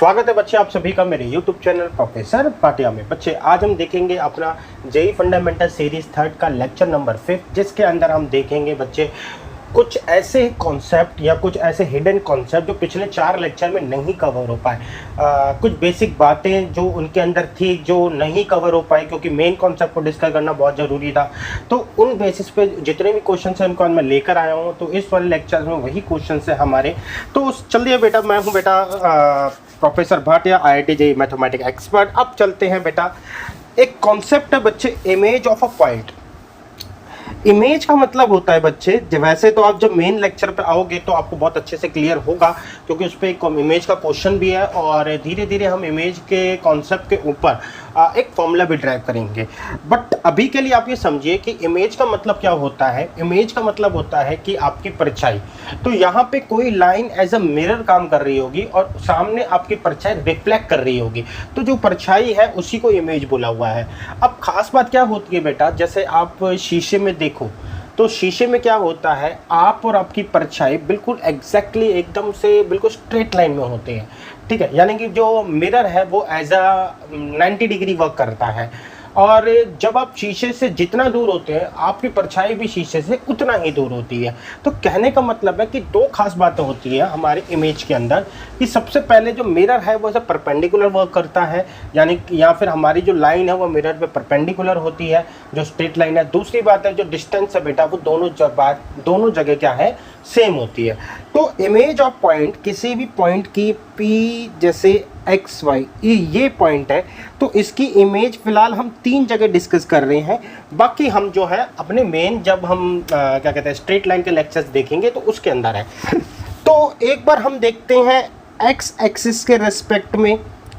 स्वागत है बच्चे आप सभी का मेरे YouTube चैनल प्रोफेसर भाटिया में। बच्चे आज हम देखेंगे अपना जेई फंडामेंटल सीरीज थर्ड का लेक्चर नंबर 5, जिसके अंदर हम देखेंगे बच्चे कुछ ऐसे कॉन्सेप्ट या कुछ ऐसे हिडन कॉन्सेप्ट जो पिछले 4 लेक्चर में नहीं कवर हो पाए। कुछ बेसिक बातें जो उनके अंदर थी जो नहीं कवर हो पाई, क्योंकि मेन कॉन्सेप्ट को डिस्कस करना बहुत ज़रूरी था। तो उन बेसिस पे जितने भी क्वेश्चन हैं उनको मैं लेकर आया हूँ। तो इस वाले लेक्चर में वही क्वेश्चन है हमारे। तो चलिए बेटा, मैं हूँ बेटा professor Bhatia, IIT JEE mathematics expert. अब चलते हैं बेटा, एक कॉन्सेप्ट है बच्चे, image of a point. Image का मतलब होता है बच्चे, वैसे तो आप जब मेन लेक्चर पे आओगे तो आपको बहुत अच्छे से क्लियर होगा, क्योंकि उस पर एक इमेज का क्वेश्चन भी है और धीरे धीरे हम इमेज के कॉन्सेप्ट के ऊपर एक फॉर्मूला भी ड्राइव करेंगे। बट अभी के लिए आप ये समझिए कि इमेज का मतलब क्या होता है। इमेज का मतलब होता है कि आपकी परछाई, तो यहाँ पे कोई लाइन एज अ मिरर काम कर रही होगी और सामने आपकी परछाई रिफ्लेक्ट कर रही होगी, तो जो परछाई है उसी को इमेज बोला हुआ है। अब खास बात क्या होती है बेटा, जैसे आप शीशे में देखो तो शीशे में क्या होता है, आप और आपकी परछाई बिल्कुल एग्जैक्टली एकदम से बिल्कुल स्ट्रेट लाइन में होते हैं, ठीक है। यानी कि जो मिरर है वो एज अ 90 डिग्री वर्क करता है, और जब आप शीशे से जितना दूर होते हैं आपकी परछाई भी शीशे से उतना ही दूर होती है। तो कहने का मतलब है कि 2 खास बातें होती है हमारे इमेज के अंदर, कि सबसे पहले जो मिरर है वो ऐसा परपेंडिकुलर वर्क करता है, यानी या फिर हमारी जो लाइन है वो मिरर पे परपेंडिकुलर होती है, जो स्ट्रेट लाइन है। दूसरी बात है जो डिस्टेंस है बेटा, वो दोनों जगह क्या है, सेम होती है। तो इमेज ऑफ पॉइंट, किसी भी पॉइंट की P जैसे XY ये पॉइंट है, तो इसकी इमेज फिलहाल हम 3 जगह डिस्कस कर रहे हैं। बाकी हम जो है अपने मेन जब हम क्या कहते हैं स्ट्रेट लाइन के लेक्चर्स देखेंगे तो उसके अंदर है। तो एक बार हम देखते हैं X एक्सिस के रेस्पेक्ट में,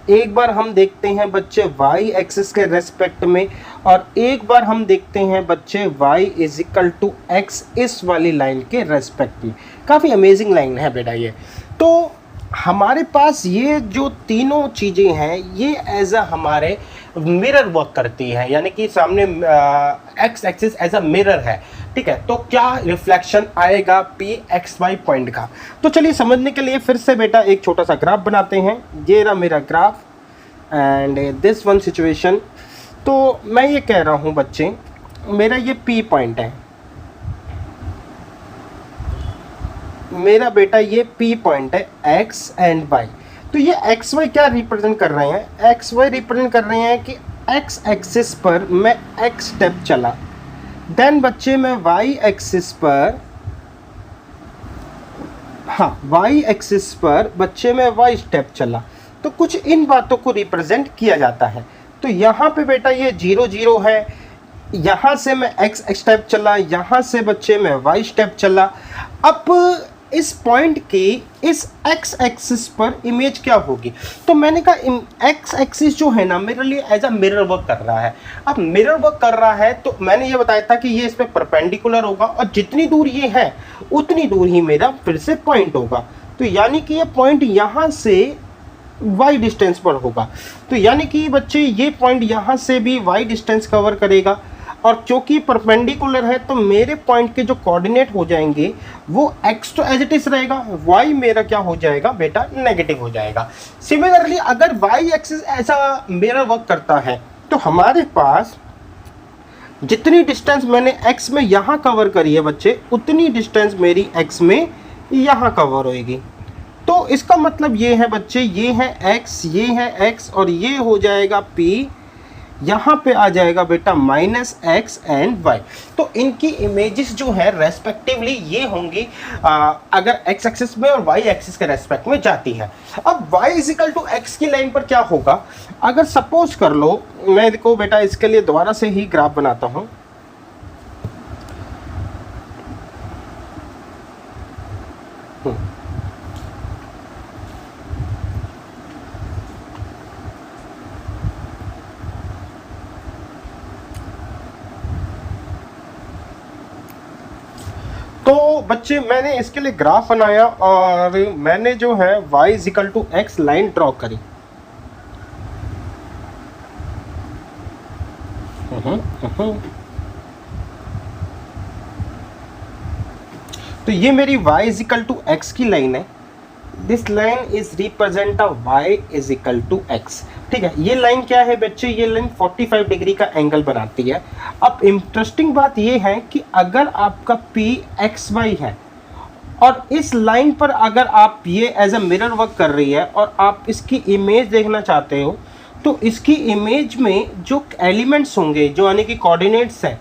एक बार हम देखते हैं बच्चे Y एक्सिस के रेस्पेक्ट में, और एक बार हम देखते हैं बच्चे Y is equal to X इस वाली लाइन के रेस्पेक्ट में। काफ़ी अमेजिंग लाइन है बेटा ये। तो हमारे पास ये जो तीनों चीज़ें हैं ये एज अ हमारे मिरर वर्क करती है, यानी कि सामने X axis as a mirror है, ठीक है। तो क्या रिफ्लेक्शन आएगा PXY पॉइंट का। तो चलिए समझने के लिए फिर से बेटा एक छोटा सा ग्राफ बनाते हैं। ये रहा मेरा graph and this one situation. तो मैं ये कह रहा हूँ बच्चे, मेरा ये P पॉइंट है, मेरा बेटा ये P पॉइंट है X एंड Y। तो ये XY क्या रिप्रेजेंट कर रहे हैं, XY रिप्रेजेंट कर रहे हैं कि X एक्सिस पर मैं X स्टेप चला, देन बच्चे मैं Y एक्सिस पर, हाँ Y एक्सिस पर बच्चे में Y स्टेप चला। तो कुछ इन बातों को रिप्रेजेंट किया जाता है। तो यहाँ पे बेटा ये 0 0 है, यहाँ से मैं X स्टेप चला, यहाँ से बच्चे में Y स्टेप चला। अब इस पॉइंट की इस X एक्सिस पर इमेज क्या होगी, तो मैंने कहा X एक्सिस जो है ना मेरे लिए एज अ मिरर वर्क कर रहा है। अब मिरर वर्क कर रहा है तो मैंने ये बताया था कि ये इस पर परपेंडिकुलर होगा, और जितनी दूर ये है उतनी दूर ही मेरा फिर से पॉइंट होगा। तो यानी कि ये पॉइंट यहाँ से Y डिस्टेंस पर होगा। तो यानी कि बच्चे ये पॉइंट यहाँ से भी Y डिस्टेंस कवर करेगा, और क्योंकि परपेंडिकुलर है तो मेरे पॉइंट के जो कोऑर्डिनेट हो जाएंगे वो X तो एज इट इज रहेगा, Y मेरा क्या हो जाएगा बेटा, नेगेटिव हो जाएगा। सिमिलरली अगर Y एक्सिस ऐसा मिरर वर्क करता है तो हमारे पास जितनी डिस्टेंस मैंने X में यहाँ कवर करी है बच्चे, उतनी डिस्टेंस मेरी X में यहाँ कवर होएगी। तो इसका मतलब ये है बच्चे, ये है X, ये है X, और ये हो जाएगा P, यहाँ पे आ जाएगा बेटा -X एंड Y। तो इनकी इमेजेस जो है रेस्पेक्टिवली ये होंगी अगर X एक्सिस में और Y एक्सिस के रेस्पेक्ट में जाती है। अब Y is equal to X की लाइन पर क्या होगा, अगर सपोज कर लो, मैं देखो बेटा इसके लिए दोबारा से ही ग्राफ बनाता हूँ। तो बच्चे मैंने इसके लिए ग्राफ बनाया और मैंने जो है y is equal to X line draw करी। तो ये मेरी y is equal to X की लाइन है, this line is represent a y is equal to x। ठीक है, ये लाइन क्या है बच्चे, ये लाइन 45 डिग्री का एंगल बनाती है। अब इंटरेस्टिंग बात ये है कि अगर आपका p xy है और इस लाइन पर अगर आप ये एज अ मिरर वर्क कर रही है और आप इसकी इमेज देखना चाहते हो, तो इसकी इमेज में जो एलिमेंट्स होंगे, जो यानी कि कोऑर्डिनेट्स हैं,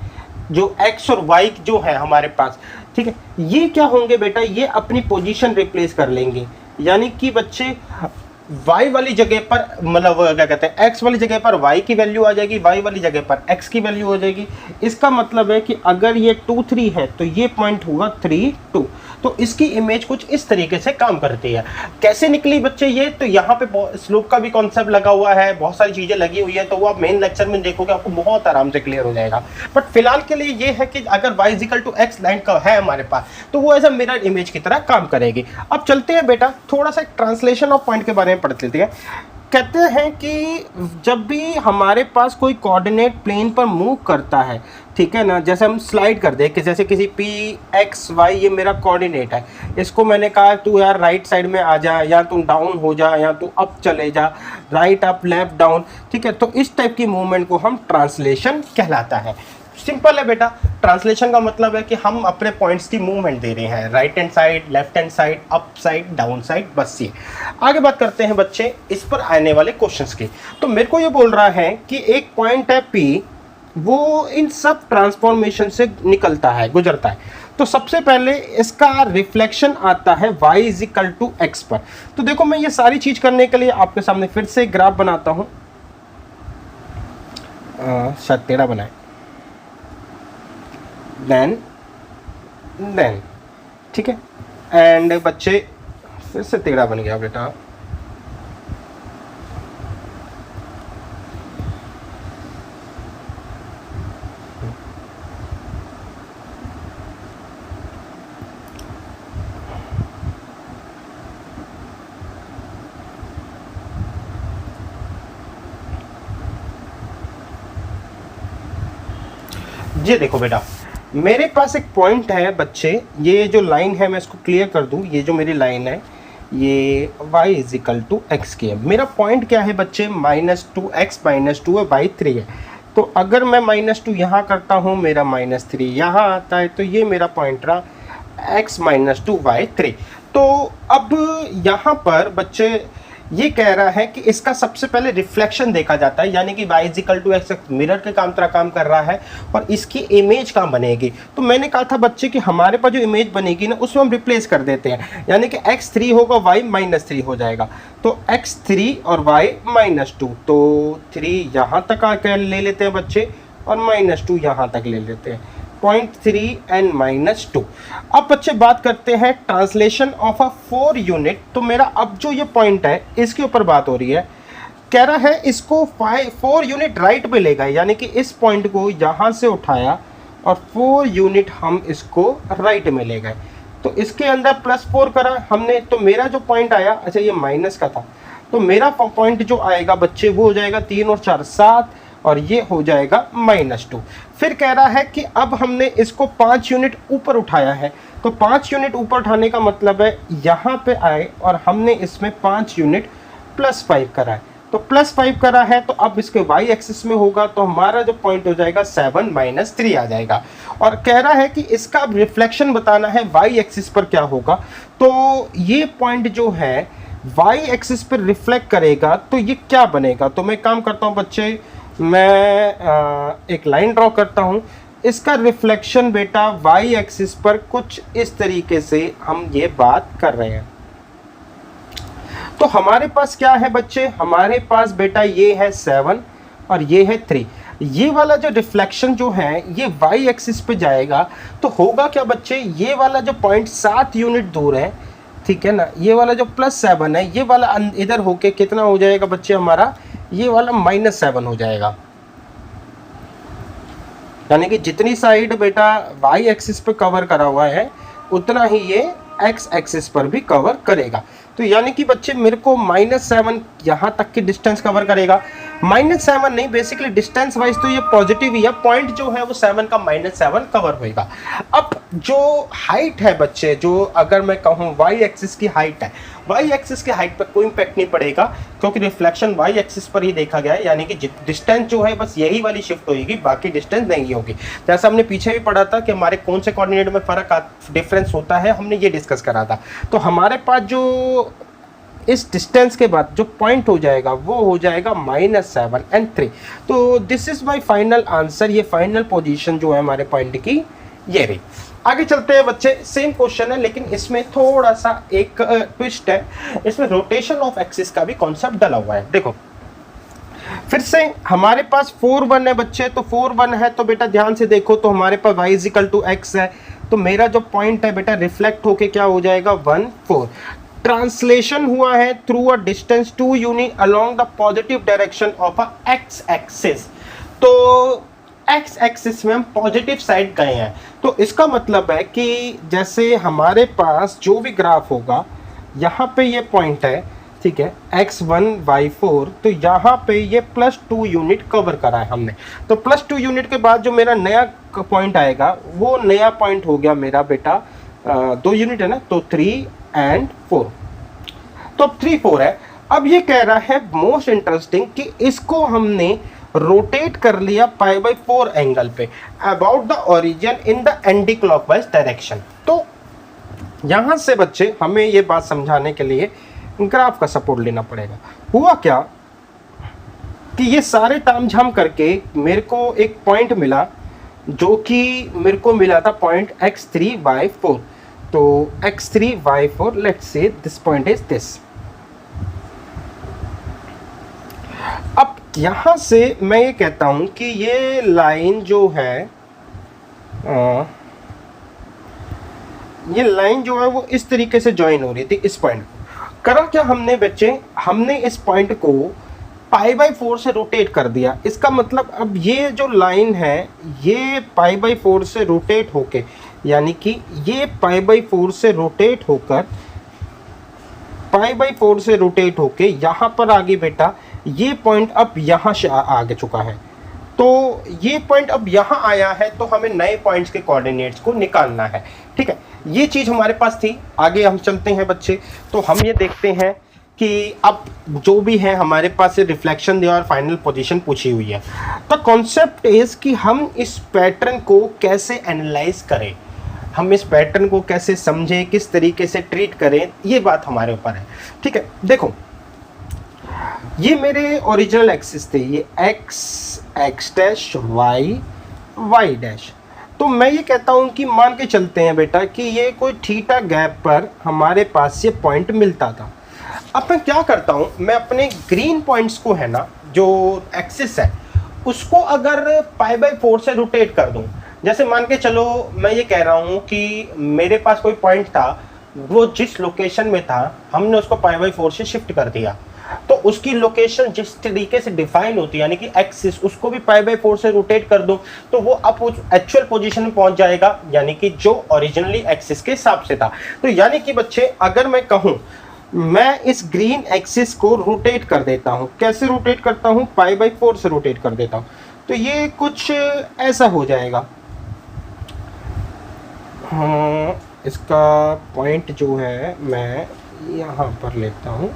जो x और y जो है हमारे पास, ठीक है, ये क्या होंगे बेटा, ये अपनी पोजीशन रिप्लेस कर लेंगे। यानी कि बच्चे y वाली जगह पर, मतलब क्या कहते हैं, x वाली जगह पर y की वैल्यू आ जाएगी, y वाली जगह पर x की वैल्यू हो जाएगी। इसका मतलब है कि अगर ये 2 3 है तो ये पॉइंट होगा 3 2। तो इसकी इमेज कुछ इस तरीके से काम करती है। कैसे निकली बच्चे ये, तो यहाँ पे स्लोप का भी कॉन्सेप्ट लगा हुआ है, बहुत सारी चीजें लगी हुई है, तो वो आप मेन लेक्चर में देखोगे, आपको बहुत आराम से क्लियर हो जाएगा। बट फिलहाल के लिए ये है कि अगर y equal to x line का है हमारे पास, तो वो एज अ मिरर इमेज की तरह काम करेगी। अब चलते हैं बेटा, थोड़ा सा ट्रांसलेशन ऑफ पॉइंट के बारे में पढ़ लेते हैं। कहते हैं कि जब भी हमारे पास कोई कोऑर्डिनेट प्लेन पर मूव करता है, ठीक है ना, जैसे हम स्लाइड कर दें कि जैसे किसी पी एक्स वाई, ये मेरा कोऑर्डिनेट है, इसको मैंने कहा तू यार राइट साइड में आ जा, या तू डाउन हो जा, या तू अप चले जा, राइट अप लेफ्ट डाउन, ठीक है। तो इस टाइप की मूवमेंट को हम ट्रांसलेशन कहलाता है। सिंपल है बेटा, ट्रांसलेशन का मतलब है कि हम अपने पॉइंट्स की मूवमेंट दे रहे हैं, right hand side, left hand side, up side, down side, बस ये। आगे बात करते हैं बच्चे इस पर आने वाले क्वेश्चंस की। तो मेरे को ये बोल रहा है कि एक पॉइंट है P, वो इन सब ट्रांसफॉर्मेशन से निकलता है, गुजरता है। तो सबसे पहले इसका रिफ्लेक्शन आता है y is equal to x पर। तो देखो, मैं ये सारी चीज करने के लिए आपके सामने फिर से ग्राफ बनाता हूँ, शायद टेढ़ा बनाए, देन ठीक है। एंड बच्चे फिर से टेढ़ा बन गया बेटा, ये देखो बेटा, मेरे पास एक पॉइंट है बच्चे, ये जो लाइन है मैं इसको क्लियर कर दूं, ये जो मेरी लाइन है ये y is equal to x की है। मेरा पॉइंट क्या है बच्चे, -2x -2 है, y3 है। तो अगर मैं -2 यहाँ करता हूँ, मेरा -3 यहाँ आता है, तो ये मेरा पॉइंट रहा x -2 y3। तो अब यहाँ पर बच्चे ये कह रहा है कि इसका सबसे पहले रिफ्लेक्शन देखा जाता है, यानी कि y is equal to x mirror के तरह काम कर रहा है, और इसकी इमेज कहाँ बनेगी। तो मैंने कहा था बच्चे कि हमारे पास जो इमेज बनेगी ना, उसमें हम रिप्लेस कर देते हैं, यानी कि x3 होगा, y -3 हो जाएगा। तो x3 और y -2, तो 3 यहाँ तक आकर ले लेते हैं बच्चे, और -2 यहाँ तक ले लेते हैं, 0.3 and -2। अब बच्चे बात करते हैं ट्रांसलेशन ऑफ अ 4 यूनिट। तो मेरा अब जो ये पॉइंट है इसके ऊपर बात हो रही है, कह रहा है इसको 4 यूनिट राइट पे ले गए, यानी कि इस पॉइंट को यहाँ से उठाया और 4 यूनिट हम इसको राइट में ले गए। तो इसके अंदर +4 करा हमने, तो मेरा जो पॉइंट आया, अच्छा ये माइनस का था, तो मेरा पॉइंट जो आएगा बच्चे वो हो जाएगा 3 और 4 7, और ये हो जाएगा -2। फिर कह रहा है कि अब हमने इसको 5 यूनिट ऊपर उठाया है, तो 5 यूनिट ऊपर उठाने का मतलब है यहाँ पे आए और हमने इसमें 5 यूनिट +5 करा है। तो +5 करा है, तो अब इसके y एक्सिस में होगा, तो हमारा जो पॉइंट हो जाएगा 7 -3 आ जाएगा। और कह रहा है कि इसका अब रिफ्लेक्शन बताना है y एक्सिस पर क्या होगा। तो ये पॉइंट जो है y एक्सिस पर रिफ्लेक्ट करेगा, तो ये क्या बनेगा। तो मैं काम करता हूँ बच्चे, मैं एक लाइन ड्रॉ करता हूँ, इसका रिफ्लेक्शन बेटा y एक्सिस पर कुछ इस तरीके से हम ये बात कर रहे हैं। तो हमारे पास क्या है बच्चे, हमारे पास बेटा ये है 7 और ये है 3। ये वाला जो रिफ्लेक्शन जो है ये y एक्सिस पे जाएगा, तो होगा क्या बच्चे, ये वाला जो पॉइंट 7 यूनिट दूर है, ठीक है ना, ये वाला जो +7 है, ये वाला इधर होके कितना हो जाएगा बच्चे हमारा, ये वाला -7 हो जाएगा। यानी कि जितनी साइड बेटा y एक्सिस पे कवर करा हुआ है, उतना ही ये x एक्सिस पर भी कवर करेगा। तो यानी कि बच्चे मेरे को -7 यहाँ तक की डिस्टेंस कवर करेगा, -7 नहीं, बेसिकली डिस्टेंस वाइज तो ये पॉजिटिव ही है, पॉइंट जो है वो 7 का -7 कवर होएगा। अब जो हाइट है बच्चे, जो अगर मैं कहूँ y एक्सिस की हाइट है, y एक्सिस की हाइट पर कोई इम्पैक्ट नहीं पड़ेगा क्योंकि रिफ्लेक्शन y एक्सिस पर ही देखा गया है, यानी कि डिस्टेंस जो है बस यही वाली शिफ्ट होगी, बाकी डिस्टेंस नहीं होगी। जैसा हमने पीछे भी पढ़ा था कि हमारे कौन से कोऑर्डिनेट में डिफरेंस होता है, हमने ये डिस्कस करा था। तो हमारे पास जो इस डिस्टेंस के बाद जो पॉइंट हो जाएगा वो हो जाएगा -7 और 3। तो this is my final answer, ये फाइनल पोजीशन जो है हमारे पॉइंट की ये रही। आगे चलते हैं बच्चे, सेम क्वेश्चन है लेकिन इसमें थोड़ा सा एक ट्विस्ट है, इसमें रोटेशन ऑफ एक्सिस का भी कॉन्सेप्ट डला हुआ है। देखो फिर से हमारे पास 4 1 है बच्चे, तो 4 1 है तो बेटा ध्यान से देखो, तो हमारे पास y = x है, तो मेरा जो पॉइंट है बेटा रिफ्लेक्ट होके क्या हो जाएगा 1 4। ट्रांसलेशन हुआ है through a distance 2 unit along the positive direction of a x axis. तो x एक्सिस में हम पॉजिटिव साइड गए हैं, तो इसका मतलब है कि जैसे हमारे पास जो भी ग्राफ होगा, यहाँ पे ये पॉइंट है, ठीक है, x1 y4, तो यहाँ पे ये +2 यूनिट कवर करा है हमने। तो +2 यूनिट के बाद जो मेरा नया पॉइंट आएगा, वो नया पॉइंट हो गया मेरा बेटा 2 यूनिट है ना, तो 3 और 4, तो 3 4 है। अब ये कह रहा है मोस्ट इंटरेस्टिंग कि इसको हमने रोटेट कर लिया π/4 एंगल पे about the origin in the anti clockwise direction. तो यहाँ से बच्चे हमें ये बात समझाने के लिए ग्राफ का सपोर्ट लेना पड़ेगा। हुआ क्या कि ये सारे तामझाम करके मेरे को एक पॉइंट मिला, जो कि मेरे को मिला था पॉइंट x3y4। तो x3y4, let's say this point is this. अब यहाँ से मैं ये कहता हूँ कि ये लाइन जो है ये लाइन जो है वो इस तरीके से ज्वाइन हो रही थी इस पॉइंट को। करा क्या हमने बच्चे, हमने इस पॉइंट को π/4 से रोटेट कर दिया। इसका मतलब अब ये जो लाइन है ये π/4 से रोटेट होके, यानी कि ये π/4 से रोटेट होकर π/4 से रोटेट होके यहाँ पर आगे बेटा ये पॉइंट अब यहाँ से आगे चुका है। तो ये पॉइंट अब यहाँ आया है, तो हमें नए पॉइंट्स के कोऑर्डिनेट्स को निकालना है। ठीक है, ये चीज़ हमारे पास थी। आगे हम चलते हैं बच्चे, तो हम ये देखते हैं कि अब जो भी है हमारे पास रिफ्लेक्शन दिया और फाइनल पोजीशन पूछी हुई है। तो कॉन्सेप्ट इज कि हम इस पैटर्न को कैसे एनालाइज करें, हम इस पैटर्न को कैसे समझें, किस तरीके से ट्रीट करें, ये बात हमारे ऊपर है। ठीक है, देखो ये मेरे ओरिजिनल एक्सिस थे, ये x डैश y डैश। तो मैं ये कहता हूँ कि मान के चलते हैं बेटा कि ये कोई थीटा गैप पर हमारे पास ये पॉइंट मिलता था। अब मैं क्या करता हूँ, मैं अपने ग्रीन पॉइंट्स को है ना, जो एक्सिस है उसको अगर π/4 से रोटेट कर दूं। जैसे मान के चलो मैं ये कह रहा हूँ कि मेरे पास कोई पॉइंट था, वो जिस लोकेशन में था हमने उसको π/4 से शिफ्ट कर दिया, तो उसकी लोकेशन जिस तरीके से डिफाइन होती है, यानी कि एक्सिस, उसको भी π/4 से रोटेट कर दो तो वो अब उस एक्चुअल पोजीशन में पहुंच जाएगा, यानी कि जो ओरिजिनली एक्सिस के हिसाब से था। तो यानी कि बच्चे अगर मैं कहूँ मैं इस ग्रीन एक्सिस को रोटेट कर देता हूँ, कैसे रोटेट करता हूँ, π/4 से रोटेट कर देता हूँ, तो ये कुछ ऐसा हो जाएगा। हाँ, इसका पॉइंट जो है मैं यहाँ पर लेता हूँ,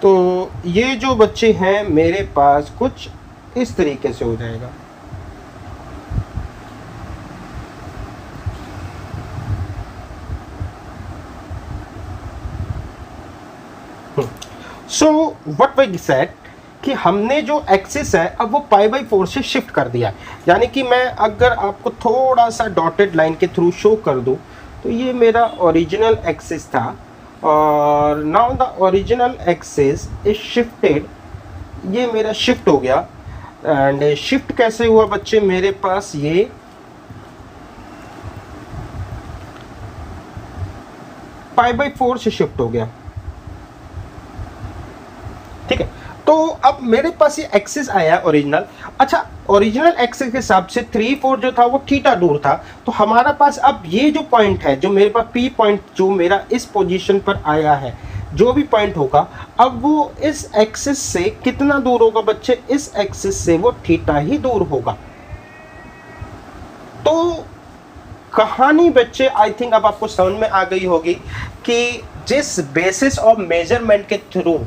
तो ये जो बच्चे हैं मेरे पास कुछ इस तरीके से हो जाएगा। सो व्हाट वी सेड कि हमने जो एक्सिस है अब वो π/4 से शिफ्ट कर दिया। यानी कि मैं अगर आपको थोड़ा सा डॉटेड लाइन के थ्रू शो कर दूं, तो ये मेरा ओरिजिनल एक्सिस था और now the original axis is shifted, ये मेरा शिफ्ट हो गया। एंड शिफ्ट कैसे हुआ बच्चे, मेरे पास ये π/4 से शिफ्ट हो गया। ठीक है, तो अब मेरे पास ये एक्सिस आया ओरिजिनल। अच्छा, ओरिजिनल एक्सिस के हिसाब से 3 4 जो था वो थीटा दूर था, तो हमारा पास अब ये जो पॉइंट है, जो मेरे पास P पॉइंट जो मेरा इस पोजीशन पर आया है, जो भी पॉइंट होगा, अब वो इस एक्सिस से कितना दूर होगा बच्चे, इस एक्सिस से वो थीटा ही दूर होगा। तो कहानी बच्चे आई थिंक अब आपको समझ में आ गई होगी कि जिस बेसिस ऑफ मेजरमेंट के थ्रू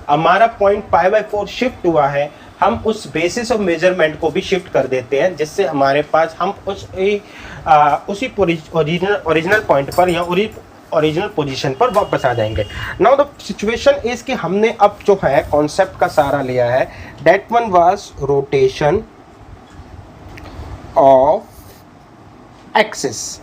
हमारा पॉइंट π/4 शिफ्ट हुआ है, हम उस बेसिस ऑफ मेजरमेंट को भी शिफ्ट कर देते हैं, जिससे हमारे पास हम उसी ओरिजिनल पॉइंट पर या ओरिजिनल पोजीशन पर वापस आ जाएंगे। नाउ द सिचुएशन इज कि हमने अब जो है कॉन्सेप्ट का सहारा लिया है, that one was rotation of axis.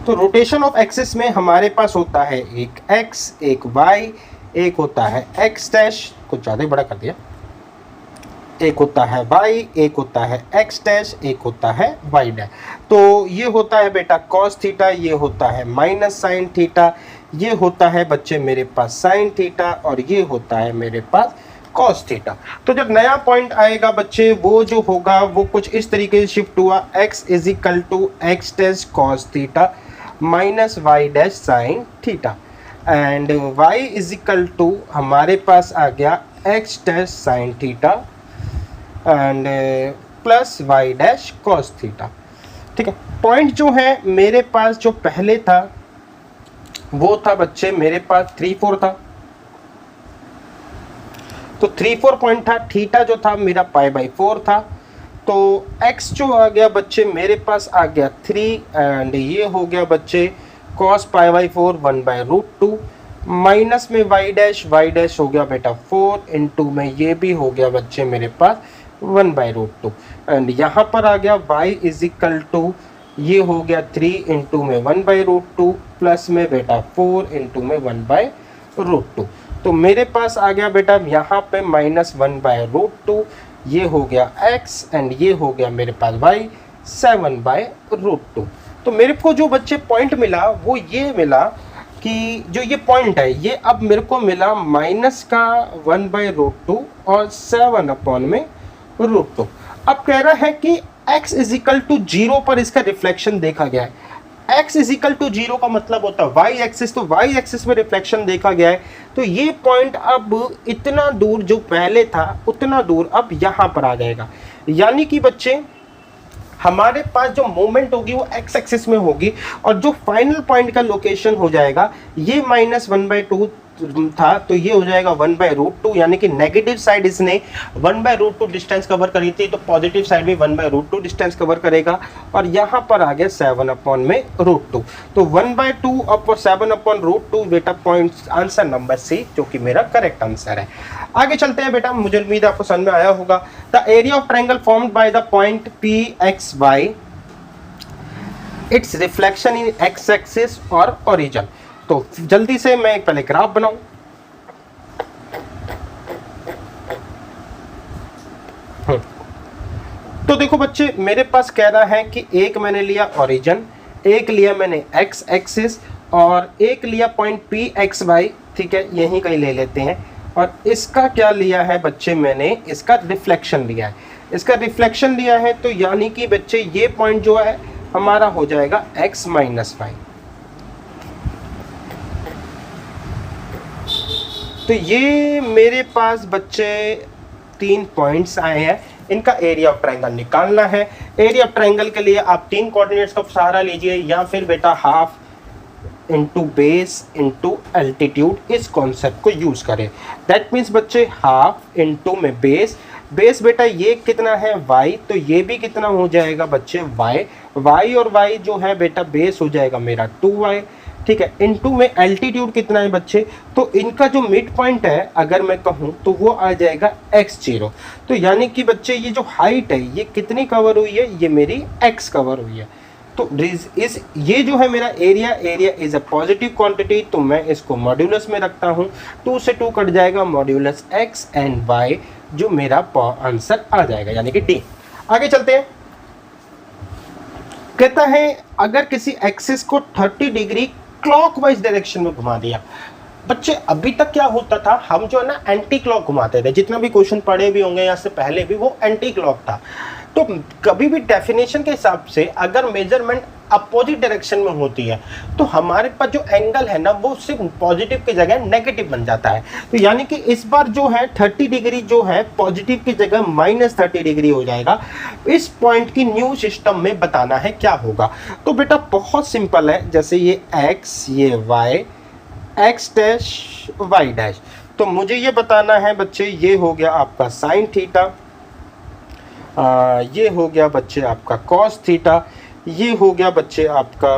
तो रोटेशन ऑफ एक्सिस में हमारे पास होता है एक x, एक y, एक होता है x डैश, कुछ ज़्यादा ही बड़ा कर दिया, एक होता है y, एक होता है x डैश, एक होता है y डैश। तो ये होता है बेटा cos थीटा, ये होता है माइनस साइन थीटा, ये होता है बच्चे मेरे पास साइन थीटा, और ये होता है मेरे पास cos थीटा। तो जब नया पॉइंट आएगा बच्चे, वो जो होगा वो कुछ इस तरीके से शिफ्ट हुआ, x is equal to x dash cos theta minus y dash sine theta, and y is equal to हमारे पास आ गया x dash sine theta and plus y dash cos theta. ठीक है, पॉइंट जो है मेरे पास जो पहले था वो था बच्चे मेरे पास 3-4 था। तो 3-4 पॉइंट था, थीटा जो था मेरा π/4 था। तो x जो आ गया बच्चे मेरे पास आ गया 3, एंड ये हो गया बच्चे cos π/4 1/√2, माइनस में y डैश हो गया बेटा 4, इंटू में ये भी हो गया बच्चे मेरे पास 1/√2, एंड यहाँ पर आ गया y इज इक्वल टू ये हो गया 3 इंटू में 1/√2 प्लस में बेटा 4 इंटू में 1/√2। तो मेरे पास आ गया बेटा यहाँ पे माइनस 1/√2, ये हो गया x, एंड ये हो गया मेरे पास y 7/√2। तो मेरे को जो बच्चे पॉइंट मिला वो ये मिला कि जो ये पॉइंट है ये अब मेरे को मिला माइनस का 1/√2 और 7/√2। अब कह रहा है कि x इज इक्वल टू 0 पर इसका रिफ्लेक्शन देखा गया है। x इज इक्वल टू 0 का मतलब होता है y एक्सिस, तो y एक्सिस में रिफ्लेक्शन देखा गया है। तो ये पॉइंट अब इतना दूर जो पहले था उतना दूर अब यहाँ पर आ जाएगा, यानी कि बच्चे हमारे पास जो मूवमेंट होगी वो x एक्सिस में होगी, और जो फाइनल पॉइंट का लोकेशन हो जाएगा ये -1/2 था, तो ये हो जाएगा 1/√2, यानी कि नेगेटिव साइड इसने 1/√2 डिस्टेंस कवर करी थी, तो पॉजिटिव साइड भी 1/√2 डिस्टेंस कवर करेगा, और यहाँ पर आ गया 7/√2। तो 1/2 और 7/√2 बेटा पॉइंट आंसर नंबर सी, जो कि मेरा करेक्ट आंसर है। आगे चलते हैं बेटा, मुझे उम्मीद है आपको समझ में आया होगा। The area of triangle formed by the point PXY, it's reflection in x axis और ओरिजिन। तो जल्दी से मैं एक पहले ग्राफ बनाऊं। तो देखो बच्चे मेरे पास कह रहा है कि एक मैंने लिया ओरिजिन, एक लिया मैंने x एक्सिस, और एक लिया पॉइंट PXY, ठीक है यहीं कहीं ले लेते हैं, और इसका क्या लिया है बच्चे मैंने इसका रिफ्लेक्शन लिया है। इसका रिफ्लेक्शन लिया है तो यानी कि बच्चे ये पॉइंट जो है हमारा हो जाएगा x - y। तो ये मेरे पास बच्चे 3 पॉइंट्स आए हैं, इनका एरिया ऑफ ट्रायंगल निकालना है। एरिया ऑफ ट्रायंगल के लिए आप 3 कोऑर्डिनेट्स का सहारा लीजिए, या फिर बेटा half into base into altitude, इस कॉन्सेप्ट को यूज करें। दैट मीन्स बच्चे हाफ इंटू में बेस, बेस बेटा ये कितना है y, तो ये भी कितना हो जाएगा बच्चे y, y और y जो है बेटा बेस हो जाएगा मेरा 2y, ठीक है, इनटू में एल्टीट्यूड कितना है बच्चे, तो इनका जो मिड पॉइंट है अगर मैं कहूँ तो वो आ जाएगा x0। तो यानी कि बच्चे ये जो हाइट है ये कितनी कवर हुई है, ये मेरी x कवर हुई है। तो इस ये जो है मेरा area is a positive quantity, तो मैं इसको मॉड्यूलस में रखता हूँ, 2 से 2 कट जाएगा, मॉड्यूलस x एंड y, जो मेरा आंसर आ जाएगा यानी कि D। आगे चलते हैं, कहता है अगर किसी एक्सिस को 30 डिग्री क्लॉकवाइज डायरेक्शन में घुमा दिया। बच्चे अभी तक क्या होता था, हम जो है ना एंटी क्लॉक घुमाते थे, जितना भी क्वेश्चन पढ़े भी होंगे या से पहले भी वो एंटी क्लॉक था। तो कभी भी डेफिनेशन के हिसाब से अगर मेजरमेंट अपोजिट डायरेक्शन में होती है तो हमारे पास जो एंगल है ना वो सिर्फ पॉजिटिव की जगह नेगेटिव बन जाता है। तो यानी कि इस बार जो है 30 डिग्री जो है पॉजिटिव की जगह -30 डिग्री हो जाएगा। इस पॉइंट की न्यू सिस्टम में बताना है क्या होगा। तो बेटा बहुत सिंपल है, जैसे ये x ये y, x dash y dash, तो मुझे ये बताना है बच्चे, ये हो गया आपका साइन थीटा, ये हो गया बच्चे आपका कॉस थीटा, ये हो गया बच्चे आपका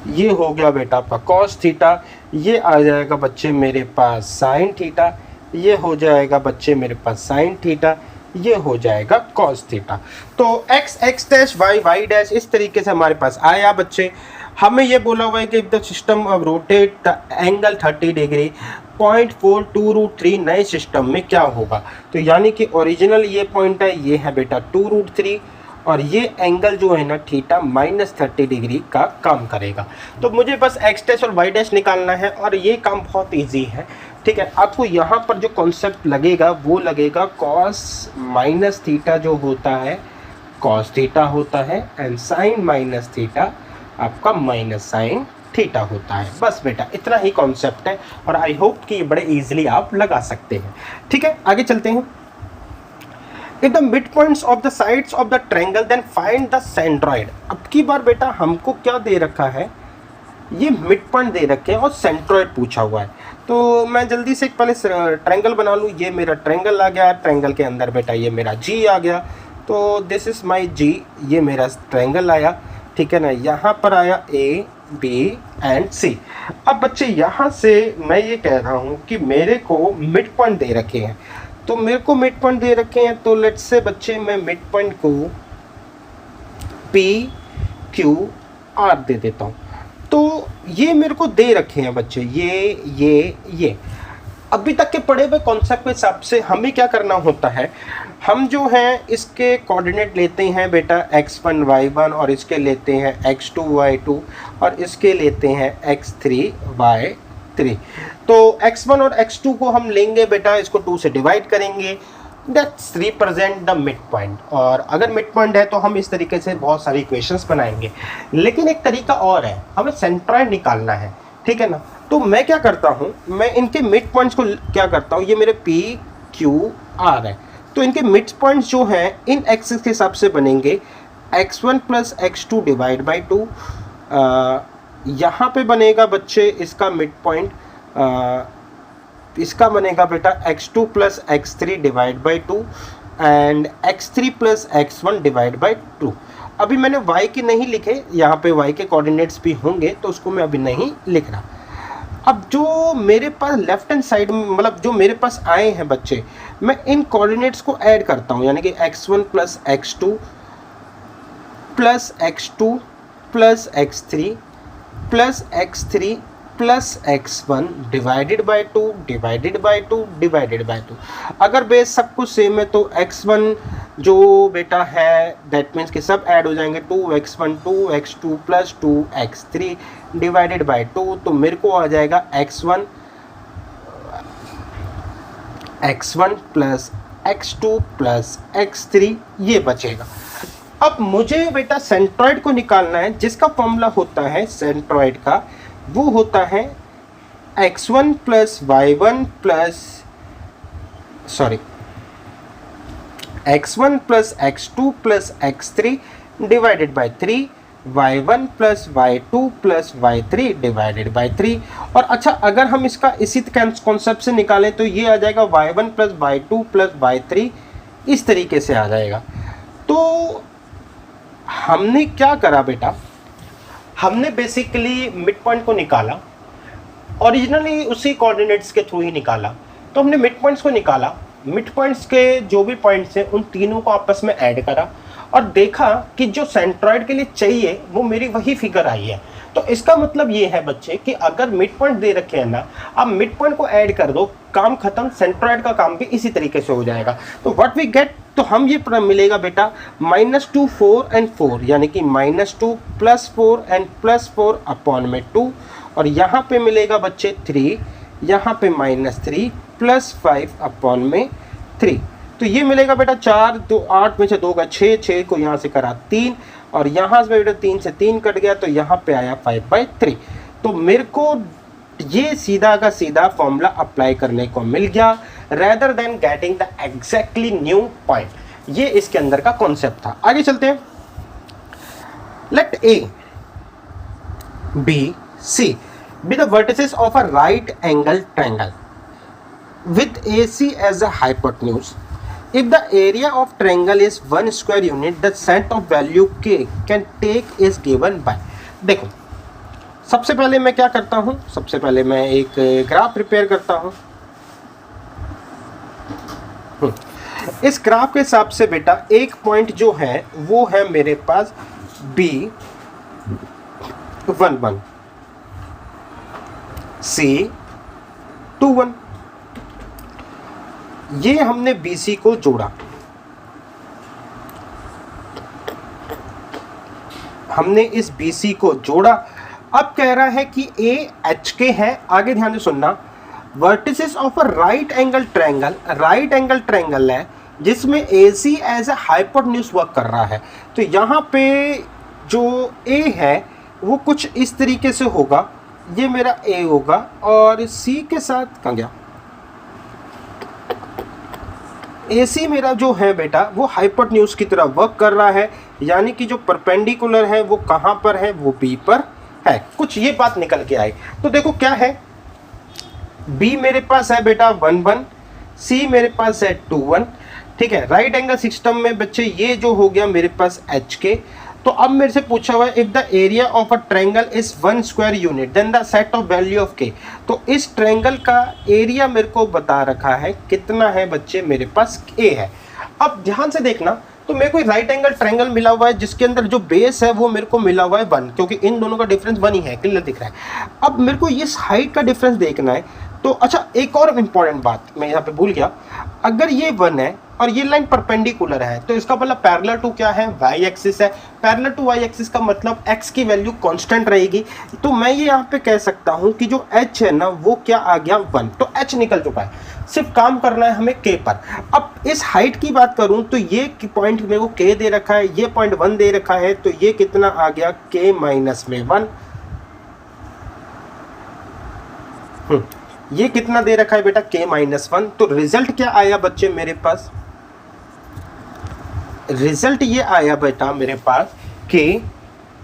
ये हो गया बेटा आपका कॉस थीटा, ये आ जाएगा बच्चे मेरे पास साइन थीटा, ये हो जाएगा बच्चे मेरे पास साइन थीटा, ये हो जाएगा कॉस थीटा। तो x x dash y y dash इस तरीके से हमारे पास आया बच्चे। हमें ये बोला हुआ है कि the system of rotate the angle 30 degree 0.42√3 नए सिस्टम में क्या होगा। तो यानी कि ओरिजिनल ये पॉइंट है, ये है बेटा 2√3 और ये एंगल जो है ना थीटा -30 डिग्री का काम करेगा। तो मुझे बस x डैश और y डैश निकालना है और ये काम बहुत इजी है, ठीक है। आपको यहाँ पर जो कॉन्सेप्ट लगेगा वो लगेगा cos माइनस थीटा जो होता है cos थीटा होता है एंड साइन माइनस थीटा आपका माइनस साइन थीटा होता है। बस बेटा इतना ही कॉन्सेप्ट है और आई होप कि ये बड़े इजीली आप लगा सकते हैं, ठीक है। आगे चलते हैं। If the midpoints of the sides of the triangle then find the centroid। अब की बार बेटा हमको क्या दे रखा है, ये मिड पॉइंट दे रखे हैं और सेंट्रॉइड पूछा हुआ है। तो मैं जल्दी से पहले ट्रायंगल बना लूँ। ये मेरा ट्रायंगल आ गया, ट्रायंगल के अंदर बेटा ये मेरा जी आ गया, तो दिस इज़ माय जी, ये मेरा ट्रायंगल आया, ठीक है ना। यहाँ पर आया ए बी एंड सी। अब बच्चे यहाँ से मैं ये कह रहा हूँ कि मेरे को मिड पॉइंट दे रखे हैं, तो मेरे को मिड पॉइंट दे रखे हैं, तो लेट्स से बच्चे मैं मिड पॉइंट को पी क्यू आर दे देता हूँ। तो ये मेरे को दे रखे हैं बच्चे, ये अभी तक के पढ़े हुए कॉन्सेप्ट के हिसाब से हमें क्या करना होता है, हम जो हैं इसके कोऑर्डिनेट लेते हैं बेटा x1 y1 और इसके लेते हैं x2 y2 और इसके लेते हैं x3 y3। तो x1 और x2 को हम लेंगे बेटा, इसको 2 से डिवाइड करेंगे, that's represent the mid point. और अगर मिड पॉइंट है तो हम इस तरीके से बहुत सारी इक्वेशंस बनाएंगे। लेकिन एक तरीका और है, हमें सेंट्रॉइड निकालना है, ठीक है ना। तो मैं क्या करता हूँ, मैं इनके मिड पॉइंट्स को क्या करता हूँ, ये मेरे पी क्यू आर है, तो इनके मिड पॉइंट्स जो हैं इन एक्सिस के हिसाब से बनेंगे x1 plus x2 divide by 2। यहाँ पे बनेगा बच्चे इसका मिड पॉइंट, इसका बनेगा बेटा x2 plus x3 divide by 2 and x3 plus x1 divide by 2। अभी मैंने y के नहीं लिखे, यहाँ पे y के कोऑर्डिनेट्स भी होंगे तो उसको मैं अभी नहीं लिख रहा। अब जो मेरे पास लेफ्ट हैंड साइड में मतलब जो मेरे पास आए हैं बच्चे, मैं इन कोऑर्डिनेट्स को ऐड करता हूँ, यानी कि x1 plus x2 plus x2 plus x3 plus x3 plus x1 divided by 2 divided by 2 divided by 2। अगर बेस सब कुछ सेम है तो x1 जो बेटा है दैट मीन्स कि सब ऐड हो जाएंगे, 2x1 2x2 plus 2x3 divided by 2, तो मेरे को आ जाएगा x1 plus x2 plus x3, ये बचेगा। अब मुझे बेटा सेंट्रॉइड को निकालना है, जिसका फॉर्मूला होता है सेंट्रॉइड का, वो होता है x1 plus y1 plus x1 plus x2 plus x3 divided by 3, y1 plus y2 plus y3 divided by 3। और अच्छा अगर हम इसका इसी कॉन्सेप्ट से निकालें तो ये आ जाएगा y1 plus y2 plus y3, इस तरीके से आ जाएगा। तो हमने क्या करा बेटा, हमने बेसिकली मिड पॉइंट को निकाला, ओरिजिनली उसी कोऑर्डिनेट्स के थ्रू ही निकाला। तो हमने मिड पॉइंट्स को निकाला, मिड पॉइंट्स के जो भी पॉइंट्स हैं उन तीनों को आपस में ऐड करा और देखा कि जो सेंट्रॉइड के लिए चाहिए वो मेरी वही फिगर आई है। तो इसका मतलब ये है बच्चे कि अगर मिड पॉइंट दे रखे हैं ना, आप मिड पॉइंट को ऐड कर दो, काम खत्म, सेंट्रॉइड का काम भी इसी तरीके से हो जाएगा। तो व्हाट वी गेट, तो हम ये मिलेगा बेटा -2 4 एंड 4, यानी कि -2 प्लस 4 एंड प्लस 4 अपॉन में 2, और यहाँ पे मिलेगा बच्चे 3, यहाँ पे -3 प्लस 5 अपॉन में 3। तो ये मिलेगा बेटा 4, तो 8 में से 2 का 6, 6 को यहाँ से करा 3, और यहाँ से बेटा 3 से 3 कट गया, तो यहाँ पे आया 5/3। तो मेरे को ये सीधा का सीधा फॉर्मूला अप्लाई करने को मिल गया, rather than getting the exactly new point. ये इसके अंदर का कॉन्सेप्ट था। आगे चलते हैं। Let A B C be the vertices of a right angle triangle with AC as a hypotenuse. If the area of triangle is 1 square unit, the set of value k can take is given by। देखो, सबसे पहले मैं क्या करता हूँ, सबसे पहले मैं एक ग्राफ प्रिपेयर करता हूँ। इस ग्राफ के हिसाब से बेटा एक पॉइंट जो है वो है मेरे पास B11, C21। ये हमने BC को जोड़ा, हमने इस BC को जोड़ा। अब कह रहा है कि AHK है। आगे ध्यान से सुनना, vertices of a right angle triangle, right angle triangle है जिसमें AC as a hypotenuse work कर रहा है। तो यहाँ पे जो A है वो कुछ इस तरीके से होगा, ये मेरा A होगा, और C के साथ कहाँ गया, AC मेरा जो है बेटा वो हाइपोटेन्यूज की तरह वर्क कर रहा है, यानी कि जो परपेंडिकुलर है वो कहाँ पर है, वो B पर है। कुछ ये बात निकल के आई। तो देखो क्या है, B मेरे पास है बेटा 1, C मेरे पास है 2, ठीक है। राइट एंगल सिस्टम में बच्चे ये जो हो गया मेरे पास HK। तो अब मेरे से पूछा हुआ है if the area of a triangle is 1 square unit then the set of value of K। तो इस ट्रायंगल का एरिया मेरे को बता रखा है कितना है बच्चे, मेरे पास A है। अब ध्यान से देखना, तो मेरे को राइट एंगल ट्रायंगल मिला हुआ है जिसके अंदर जो बेस है वो मेरे को मिला हुआ है 1, क्योंकि इन दोनों का डिफरेंस 1 ही है, क्लियर दिख रहा है। अब मेरे को इस हाइट का डिफरेंस देखना है। तो अच्छा, एक और इम्पॉर्टेंट बात मैं यहाँ पे भूल गया, अगर ये 1 है और ये लाइन परपेंडिकुलर है तो इसका मतलब पैरेलल टू क्या है, वाई एक्सिस है। पैरेलल टू वाई एक्सिस का मतलब x की वैल्यू कांस्टेंट रहेगी। तो मैं ये यहाँ पे कह सकता हूँ कि जो h है ना वो क्या आ गया 1, तो h निकल चुका है। सिर्फ काम करना है हमें k पर। अब इस हाइट की बात करूँ तो ये पॉइंट मेरे को k दे रखा है, ये पॉइंट 1 दे रखा है, तो ये कितना आ गया k-1। ये कितना दे रखा है बेटा k-1। तो रिजल्ट क्या आया बच्चे मेरे पास, रिजल्ट ये आया बेटा मेरे पास कि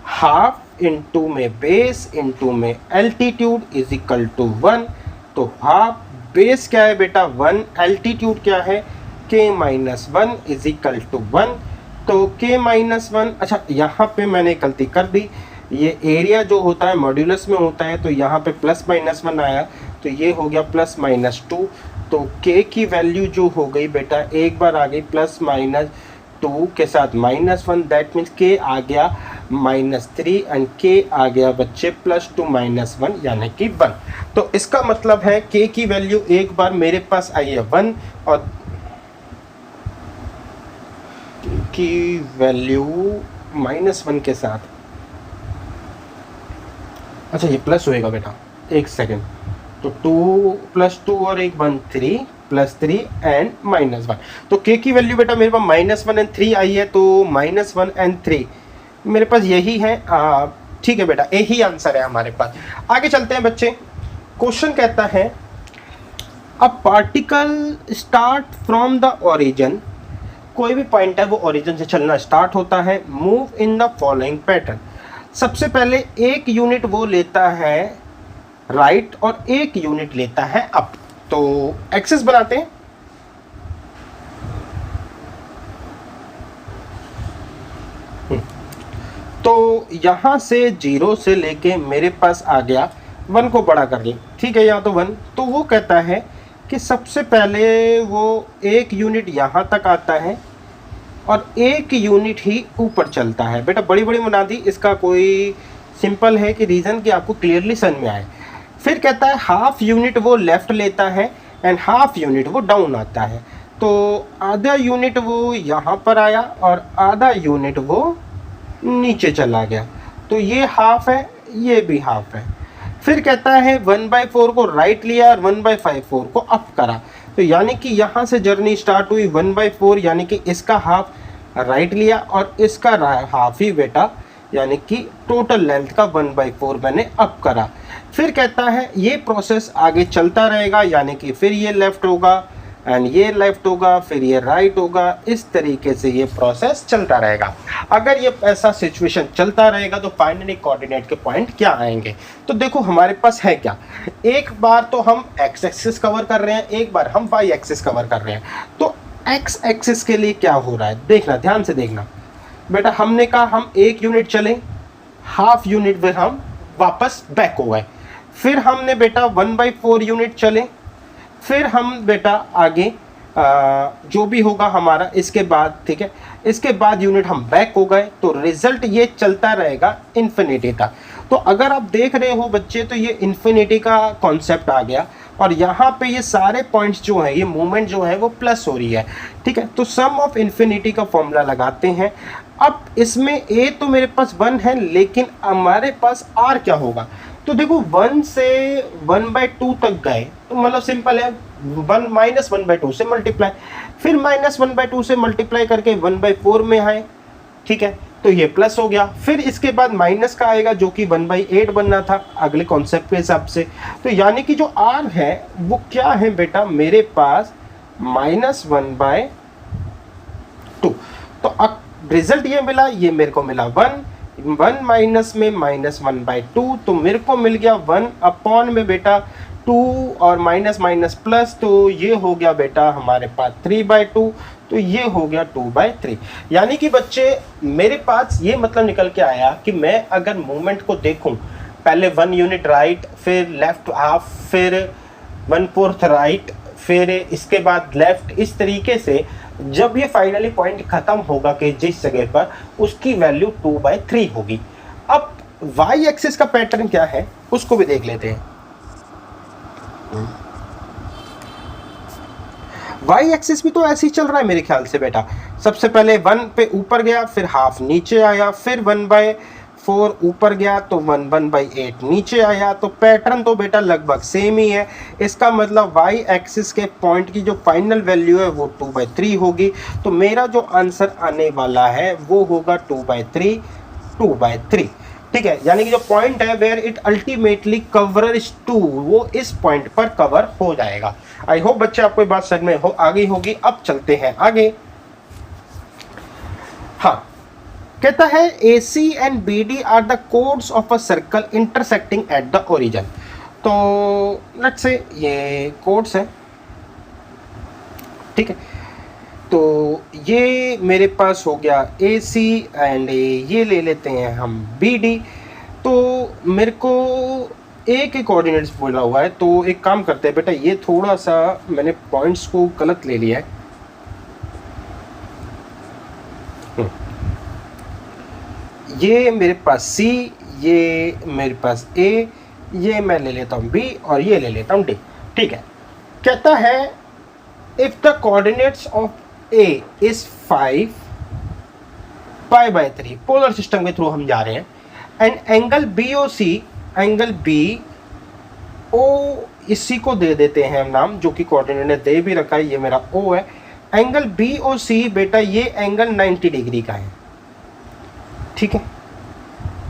हाफ इंटू में बेस इंटू में एल्टीट्यूड इज इक्वल टू 1। तो हाफ बेस क्या है बेटा 1, एल्टीट्यूड क्या है k-1 इज इक्वल टू 1। तो k-1, अच्छा यहाँ पे मैंने गलती कर दी, ये एरिया जो होता है मॉड्यूलस में होता है, तो यहाँ पे +-1 आया, तो ये हो गया +-2। तो k की वैल्यू जो हो गई बेटा एक बार आ गई +-2 के साथ -1, दैट मीन्स k आ गया -3 एंड k आ गया बच्चे +2 -1 यानी कि 1। तो इसका मतलब है k की वैल्यू एक बार मेरे पास आई है 1 और की वैल्यू -1 के साथ, अच्छा ये प्लस होएगा बेटा, एक सेकेंड, तो 2 + 2 और 1 1 3 +3 एंड -1। तो k की वैल्यू बेटा मेरे पास -1 एंड 3 आई है, तो -1 एंड 3 मेरे पास यही है। ठीक है बेटा, यही आंसर है हमारे पास। आगे चलते हैं बच्चे। क्वेश्चन कहता है a particle start from the origin, कोई भी पॉइंट है वो ओरिजिन से चलना स्टार्ट होता है, move in the following pattern. सबसे पहले एक यूनिट वो लेता है राइट और एक यूनिट लेता है अप। तो एक्सिस बनाते हैं। तो यहां से 0 से लेके मेरे पास आ गया 1 को बड़ा कर ले, ठीक है, यहाँ तो 1। तो वो कहता है कि सबसे पहले वो एक यूनिट यहाँ तक आता है और एक यूनिट ही ऊपर चलता है। बेटा बड़ी बड़ी बना दी, इसका कोई सिंपल है कि रीज़न कि आपको क्लियरली समझ में आए। फिर कहता है हाफ यूनिट वो लेफ़्ट लेता है एंड हाफ यूनिट वो डाउन आता है। तो आधा यूनिट वो यहाँ पर आया और आधा यूनिट वो नीचे चला गया, तो ये हाफ है, ये भी हाफ है। फिर कहता है 1/4 को राइट लिया और 1/4 को अप करा। तो यानी कि यहाँ से जर्नी स्टार्ट हुई 1/4, यानी कि इसका हाफ राइट लिया और इसका हाफ ही बेटा यानी कि टोटल लेंथ का 1/4 मैंने अप करा। फिर कहता है ये प्रोसेस आगे चलता रहेगा, यानी कि फिर ये लेफ्ट होगा एंड ये लेफ्ट होगा, फिर ये राइट होगा, इस तरीके से ये प्रोसेस चलता रहेगा। अगर ये ऐसा सिचुएशन चलता रहेगा तो फाइनली कोऑर्डिनेट के पॉइंट क्या आएंगे। तो देखो हमारे पास है क्या, एक बार तो हम एक्स एक्सिस कवर कर रहे हैं, एक बार हम वाई एक्सिस कवर कर रहे हैं। तो एक्स एक्सिस के लिए क्या हो रहा है देखना, ध्यान से देखना बेटा। हमने कहा हम 1 यूनिट चले, हाफ यूनिट फिर हम वापस बैक हो गए, फिर हमने बेटा 1/4 यूनिट चले, फिर हम बेटा आगे जो भी होगा हमारा इसके बाद, ठीक है, इसके बाद यूनिट हम बैक हो गए। तो रिजल्ट ये चलता रहेगा इन्फिनिटी तक। तो अगर आप देख रहे हो बच्चे तो ये इन्फिनिटी का कॉन्सेप्ट आ गया और यहाँ पे ये सारे पॉइंट्स जो है, ये मूवमेंट जो है वो प्लस हो रही है, ठीक है। तो सम ऑफ इन्फिनिटी का फॉर्मूला लगाते हैं। अब इसमें ए तो मेरे पास 1 है, लेकिन हमारे पास आर क्या होगा। तो देखो 1 से 1/2 तक गए तो मतलब सिंपल है, 1 -1/2 से मल्टीप्लाई, फिर -1/2 से मल्टीप्लाई करके 1/4 में आए, ठीक है। तो ये प्लस हो गया, फिर इसके बाद माइनस का आएगा जो कि 1/8 बनना था अगले कॉन्सेप्ट के हिसाब से। तो यानी कि जो आर है वो क्या है बेटा, मेरे पास -1/2। तो अब रिजल्ट ये मिला, ये मेरे को मिला 1 माइनस में -1/2, तो मेरे को मिल गया 1 अपॉन में बेटा 2 और माइनस माइनस प्लस, तो ये हो गया बेटा हमारे पास 3/2, तो ये हो गया 2/3। यानी कि बच्चे मेरे पास ये मतलब निकल के आया कि मैं अगर मूवमेंट को देखूं, पहले 1 यूनिट राइट, फिर लेफ्ट हाफ, फिर 1/4 राइट, फिर इसके बाद लेफ्ट, इस तरीके से जब ये फाइनली पॉइंट खत्म होगा कि जिस जगह पर, उसकी वैल्यू 2/3 होगी। अब वाई एक्सिस का पैटर्न क्या है उसको भी देख लेते हैं। वाई एक्सिस भी तो ऐसे ही चल रहा है मेरे ख्याल से बेटा। सबसे पहले 1 पे ऊपर गया, फिर हाफ नीचे आया, फिर 1/4 ऊपर गया तो 1/8 नीचे आया। तो पैटर्न तो बेटा लगभग सेम ही है। इसका मतलब वाई एक्सिस के पॉइंट की जो फाइनल वैल्यू है वो 2/3 होगी। तो मेरा जो आंसर आने वाला है वो होगा 2/3, ठीक है। यानी कि जो पॉइंट है वेयर इट अल्टीमेटली कवर्स 2, वो इस पॉइंट पर कवर हो जाएगा। आई होप बच्चे आपको बात समझ में आ गई होगी। अब चलते हैं आगे। हाँ, कहता है AC and BD are the chords of a circle intersecting at the origin. तो लेट्स से ये कोड्स है, ठीक है। तो ये मेरे पास हो गया AC एंड ये ले लेते हैं हम BD। तो मेरे को A के कोऑर्डिनेट्स बोला हुआ है, तो एक काम करते हैं बेटा, ये थोड़ा सा मैंने पॉइंट्स को गलत ले लिया है। ये मेरे पास C, ये मेरे पास A, ये मैं ले लेता हूँ B और ये ले लेता हूँ D, ठीक है। कहता है if the coordinates of A is 5 π/3, polar system के थ्रू हम जा रहे हैं, and angle BOC, angle BO इसी को दे देते हैं हम नाम, जो कि कोऑर्डिनेट ने दे भी रखा है, ये मेरा O है। एंगल BOC बेटा ये एंगल 90 डिग्री का है, ठीक है।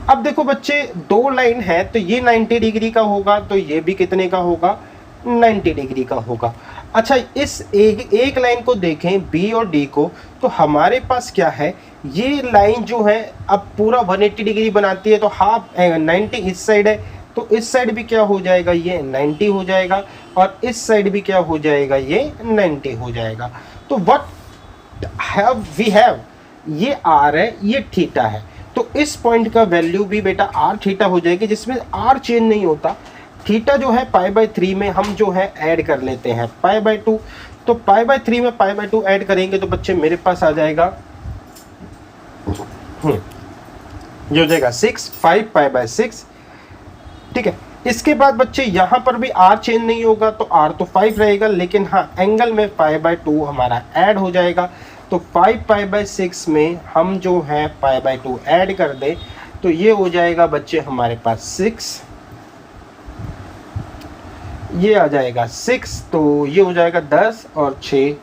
अब देखो बच्चे दो लाइन है, तो ये 90 डिग्री का होगा, तो ये भी कितने का होगा, 90 डिग्री का होगा। अच्छा, इस एक लाइन को देखें B और D को, तो हमारे पास क्या है, ये लाइन जो है अब पूरा 180 डिग्री बनाती है, तो हाफ 90 इस साइड है, तो इस साइड भी क्या हो जाएगा, ये 90 हो जाएगा, और इस साइड भी क्या हो जाएगा, ये 90 हो जाएगा। तो व्हाट हैव वी हैव, ये R है, ये थीटा है, तो इस पॉइंट का वैल्यू भी बेटा R थीटा हो जाएगी, जिसमें R चेंज नहीं होता। थीटा जो है π/3 में हम जो है ऐड कर लेते हैं π/2, तो π/3 में π/2 ऐड करेंगे तो बच्चे मेरे पास आ जाएगा ये हो जाएगा 6, 5 π/6, ठीक है। इसके बाद बच्चे यहाँ पर भी R चेंज नहीं होगा, तो R तो 5 रहेगा, लेकिन हाँ एंगल में π/2 हमारा ऐड हो जाएगा। तो 5 π/6 में हम जो है π/2 ऐड कर दे, तो ये हो जाएगा बच्चे हमारे पास 6, ये आ जाएगा 6, तो ये हो जाएगा 10 और 6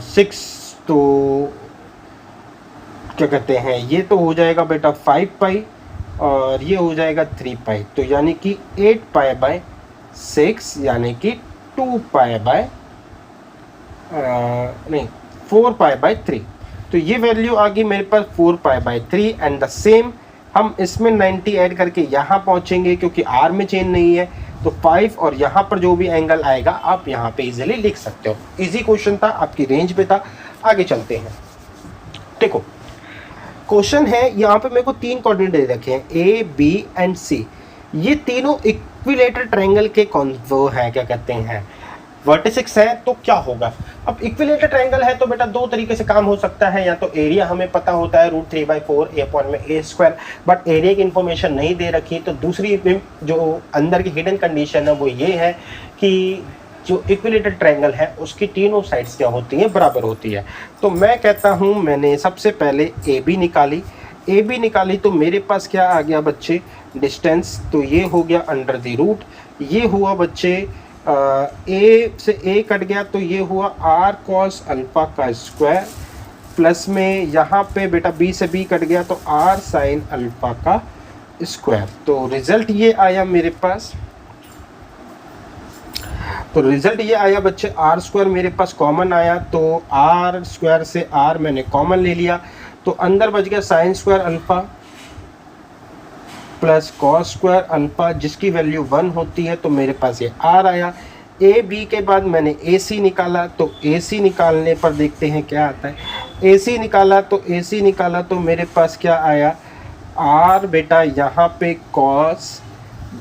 6, तो क्या कहते हैं, ये तो हो जाएगा बेटा 5 पाई और ये हो जाएगा 3 पाई, तो यानी कि 8 पाई बाय 6 यानी कि 2 पाई बाय नहीं 4 पाई बाय 3। तो ये वैल्यू आ गई मेरे पास 4 pi by 3 and the same हम इसमें 90 ऐड करके यहाँ पहुँचेंगे क्योंकि आर में चेंज नहीं है, तो 5 और यहाँ पर जो भी एंगल आएगा आप यहाँ पे इजीली लिख सकते हो। इजी क्वेश्चन था, आपकी रेंज पे था। आगे चलते हैं। देखो क्वेश्चन है, यहाँ पे मेरे को 3 कोऑर्डिनेट दे रखे हैं ए बी एंड सी। ये तीनों इक्विलेटरल ट्रायंगल के वो है क्या कहते हैं वर्टिसेस है। तो क्या होगा, अब इक्विलेटरल ट्रायंगल है तो बेटा दो तरीके से काम हो सकता है, या तो एरिया हमें पता होता है √3/4 ए अपॉन में ए स्क्वायर, बट एरिया की इन्फॉर्मेशन नहीं दे रखी। तो दूसरी जो अंदर की हिडन कंडीशन है वो ये है कि जो इक्विलेटरल ट्रायंगल है उसकी तीनों साइड्स क्या होती हैं, बराबर होती है। तो मैं कहता हूँ मैंने सबसे पहले ए बी निकाली, तो मेरे पास क्या आ गया बच्चे, डिस्टेंस, तो ये हो गया अंडर द रूट, ये हुआ बच्चे ए से ए कट गया तो ये हुआ r cos अल्फा का स्क्वायर, प्लस में यहाँ पे बेटा b से b कट गया तो r sin अल्फा का स्क्वायर। तो रिजल्ट ये आया मेरे पास, तो रिजल्ट ये आया बच्चे r स्क्वायर मेरे पास कॉमन आया, तो r स्क्वायर से r मैंने कॉमन ले लिया, तो अंदर बच गया sign square alpha plus cos square alpha जिसकी वैल्यू 1 होती है, तो मेरे पास ये r आया। ए बी के बाद मैंने ए सी निकाला, तो ए सी निकालने पर देखते हैं क्या आता है। ए सी निकाला तो मेरे पास क्या आया, r बेटा यहाँ पे कॉस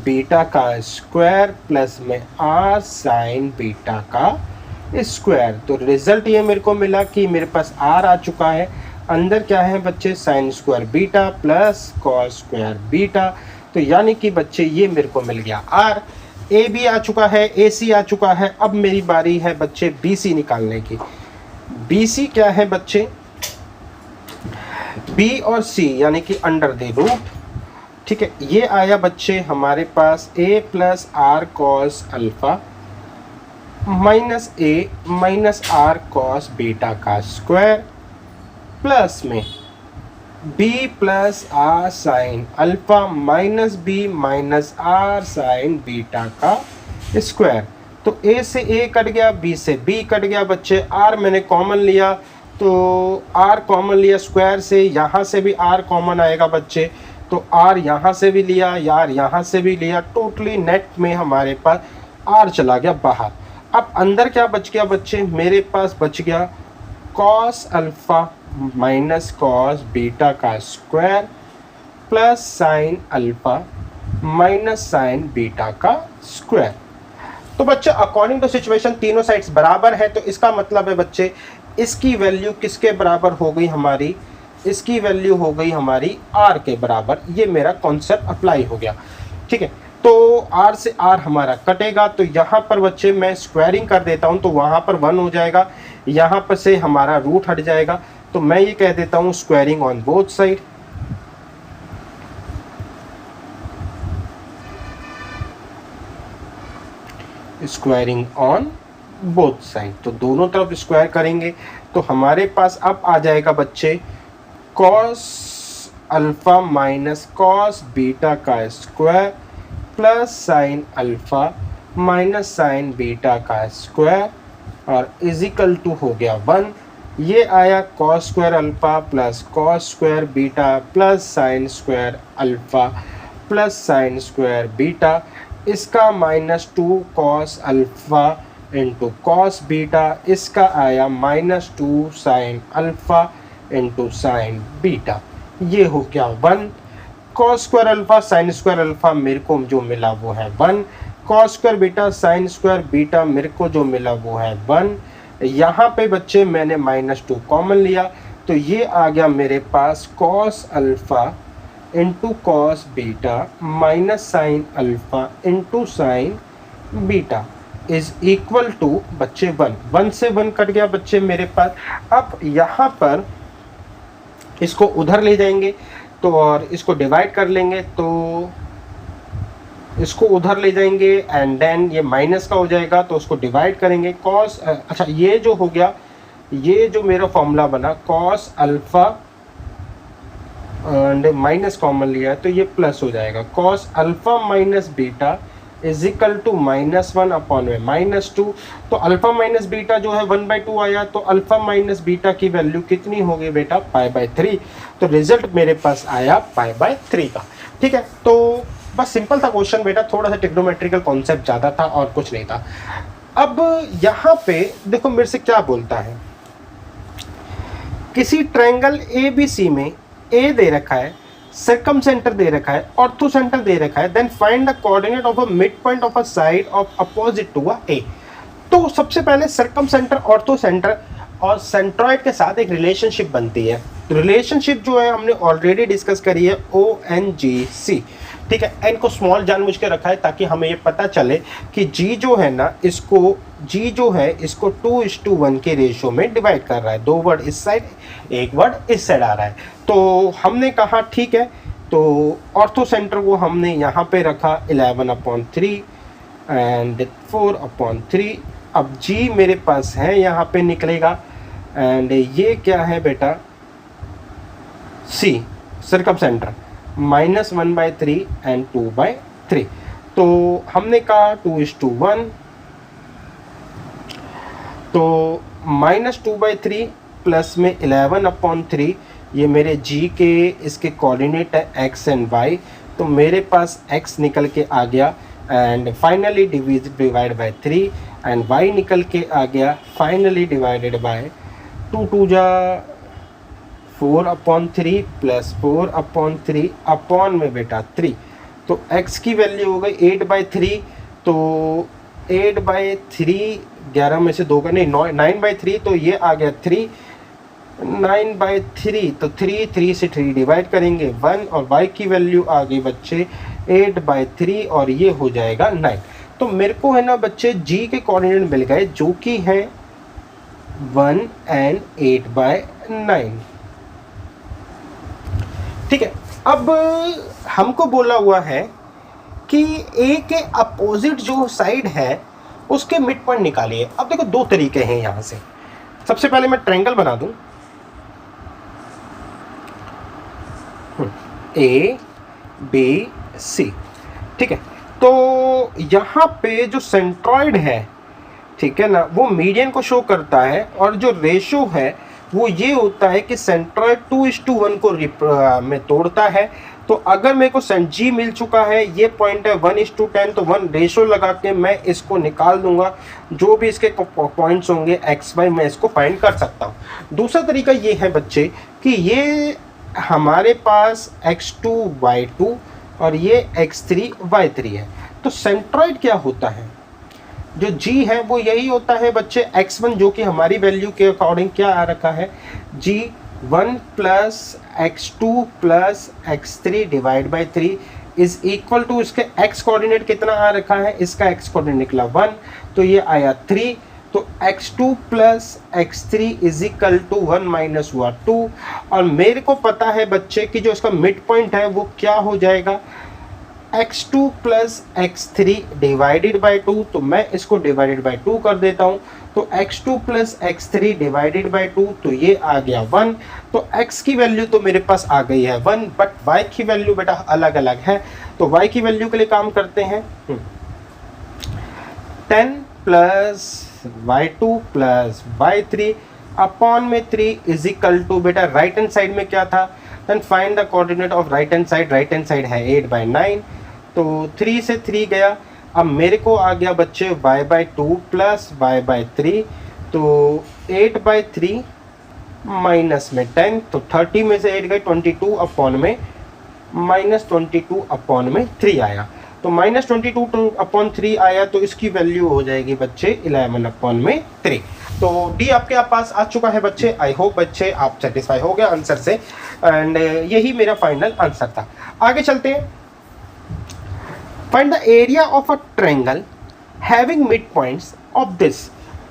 बीटा का स्क्वायर प्लस में r साइन बीटा का स्क्वायर। तो रिजल्ट ये मेरे को मिला कि मेरे पास r आ चुका है, अंदर क्या है बच्चे sign square beta plus cos square beta, तो यानी कि बच्चे ये मेरे को मिल गया r। ए बी आ चुका है, ए सी आ चुका है, अब मेरी बारी है बच्चे बी सी निकालने की। बी सी क्या है बच्चे, बी और सी यानी कि अंडर द रूट, ठीक है। ये आया बच्चे हमारे पास a plus r cos alpha minus a minus r cos beta का स्क्वायर प्लस में b plus r sine alpha minus b minus r sine beta का स्क्वायर। तो a से a कट गया, b से b कट गया बच्चे, r मैंने कॉमन लिया तो r कॉमन लिया स्क्वायर से, यहाँ से भी r कॉमन आएगा बच्चे, तो r यहाँ से भी लिया यार, यहाँ से भी लिया, टोटली नेट में हमारे पास r चला गया बाहर। अब अंदर क्या बच गया बच्चे, मेरे पास बच गया cos alpha minus cos beta का square plus sine alpha minus sine beta का स्क्वायर। तो बच्चे अकॉर्डिंग टू सिचुएशन तीनों साइड्स बराबर है, तो इसका मतलब है बच्चे इसकी वैल्यू किसके बराबर हो गई हमारी, इसकी वैल्यू हो गई हमारी r के बराबर। ये मेरा कॉन्सेप्ट अप्लाई हो गया, ठीक है। तो r से r हमारा कटेगा, तो यहाँ पर बच्चे मैं स्क्वायरिंग कर देता हूँ, तो वहाँ पर 1 हो जाएगा, यहाँ पर से हमारा रूट हट जाएगा, तो मैं ये कह देता हूँ squaring on both side. Squaring on both side, तो दोनों तरफ स्क्वायर करेंगे तो हमारे पास अब आ जाएगा बच्चे cos alpha minus cos beta का square plus sine alpha minus sine beta का स्क्वायर और इजिकल टू हो गया 1। ये आया cos square alpha plus cos square beta plus sine square alpha plus sine square beta, इसका -2 cos alpha into cos beta, इसका आया -2 sine alpha into sine beta, ये हो गया 1। Cos square alpha sine square alpha मेरे को जो मिला वो है 1, cos square beta sine square beta मेरे को जो मिला वो है 1। यहाँ पे बच्चे मैंने -2 कॉमन लिया, तो ये आ गया मेरे पास cos alpha into cos beta minus sine alpha into sine beta is equal to बच्चे 1 से 1 कट गया बच्चे मेरे पास। अब यहाँ पर इसको उधर ले जाएंगे तो और इसको डिवाइड कर लेंगे, तो इसको उधर ले जाएंगे एंड देन ये माइनस का हो जाएगा तो उसको डिवाइड करेंगे कॉस, अच्छा ये जो हो गया, ये जो मेरा फॉर्मूला बना cos alpha and minus common लिया है तो ये प्लस हो जाएगा, cos alpha minus beta is equal to -1 upon में -2। तो अल्फा माइनस बीटा जो है 1/2 आया, तो अल्फा माइनस बीटा की वैल्यू कितनी होगी बेटा, π/3। तो रिजल्ट मेरे पास आया π/3 का। ठीक है, तो बस सिंपल था क्वेश्चन बेटा, थोड़ा सा टेक्नोमेट्रिकल कॉन्सेप्ट ज़्यादा था और कुछ नहीं था। अब यहाँ पे देखो मेरे से क्या बोलता है, किसी ट्रायंगल ABC में A दे रखा है, सर्कमसेंटर दे रखा है, ऑर्थोसेंटर दे रखा है, then find the coordinate of a mid point of a side of opposite to a A. तो सबसे पहले सर्कमसेंटर, ऑर्थोसेंटर और सेंट्रॉइड के साथ एक रिलेशनशिप बनती है। रिलेशनशिप जो है हमने ऑलरेडी डिस्कस करी है, ONGC। ठीक है, एन को स्मॉल जानबूझ के रखा है ताकि हमें ये पता चले कि जी जो है ना, इसको जी जो है इसको 2:1 के रेशियो में डिवाइड कर रहा है। 2 वर्ड इस साइड, 1 वर्ड इस साइड आ रहा है। तो हमने कहा ठीक है, तो ऑर्थो सेंटर को हमने यहाँ पे रखा 11/3 एंड 4/3। अब जी मेरे पास है यहाँ पे निकलेगा एंड ये क्या है बेटा, सी सर्कमसेंटर -1/3 एंड 2/3। तो हमने कहा 2:1, तो -2/3 प्लस में 11/3, ये मेरे g के इसके कोऑर्डिनेट है x एंड y। तो मेरे पास x निकल के आ गया and finally divide by 3 and y निकल के आ गया फाइनली डिवाइडेड बाय 2 जा 4/3 प्लस 4/3 अपॉन में बेटा 3। तो x की वैल्यू हो गई 8/3। तो 8/3, 11 में से 2 का नहीं 9/3, तो ये आ गया 3, 9/3। तो 3 से 3 डिवाइड करेंगे 1 और y की वैल्यू आ गई बच्चे 8/3 और ये हो जाएगा 9। तो मेरे को है ना बच्चे g के कोऑर्डिनेट मिल गए जो कि है 1 एंड 8/9। ठीक है, अब हमको बोला हुआ है कि ए के अपोजिट जो साइड है उसके मिड पॉइंट निकालिए। अब देखो दो तरीके हैं यहाँ से। सबसे पहले मैं ट्रायंगल बना दूं, ABC। ठीक है, तो यहाँ पे जो सेंट्रॉइड है, ठीक है ना, वो मीडियन को शो करता है और जो रेशो है वो ये होता है कि सेंट्रॉइड 2:1 को में तोड़ता है। तो अगर मेरे को जी मिल चुका है, ये पॉइंट है 1:10, तो 1 रेशो लगा के मैं इसको निकाल दूंगा। जो भी इसके पॉइंट्स होंगे XY मैं इसको फाइंड कर सकता हूँ। दूसरा तरीका ये है बच्चे कि ये हमारे पास x2 y2 और ये x3 y3 है। तो सेंट्रॉइड क्या होता है, जो g है वो यही होता है बच्चे x1, जो कि हमारी वैल्यू के अकॉर्डिंग क्या आ रखा है, g1 plus x2 plus x3 divide by 3 is equal to, इसके x कोऑर्डिनेट कितना आ रखा है, इसका x कोऑर्डिनेट निकला 1, तो ये आया 3। तो x2 plus x3 is equal to 1 minus हुआ 2। और मेरे को पता है बच्चे कि जो इसका मिड पॉइंट है वो क्या हो जाएगा, x2 plus x3 divided by 2। तो मैं इसको डिवाइडेड बाई 2 कर देता हूँ। तो x2 plus x3 divided by 2, तो ये आ गया 1। तो x की वैल्यू तो मेरे पास आ गई है 1, बट y की वैल्यू बेटा अलग अलग है। तो y की वैल्यू के लिए काम करते हैं, 10 plus y2 plus y3 upon में 3 इज इक्वल टू, बेटा राइट हैंड साइड में क्या था, then find the coordinate of right hand side. Right hand side है 8/9, तो 3 से 3 गया। अब मेरे को आ गया बच्चे y/2 प्लस y/3, तो 8/3 माइनस में 10, तो 30 में से 8 गए 22 अपॉन में -22 अपॉन में 3 आया। तो -22 अपॉन 3 आया, तो इसकी वैल्यू हो जाएगी बच्चे 11 अपॉन में 3। तो डी आपके पास आ चुका है बच्चे। आई होप बच्चे आप सेटिस्फाई हो गए आंसर से, एंड यही मेरा फाइनल आंसर था। आगे चलते हैं। Find the area of a triangle having mid points of this.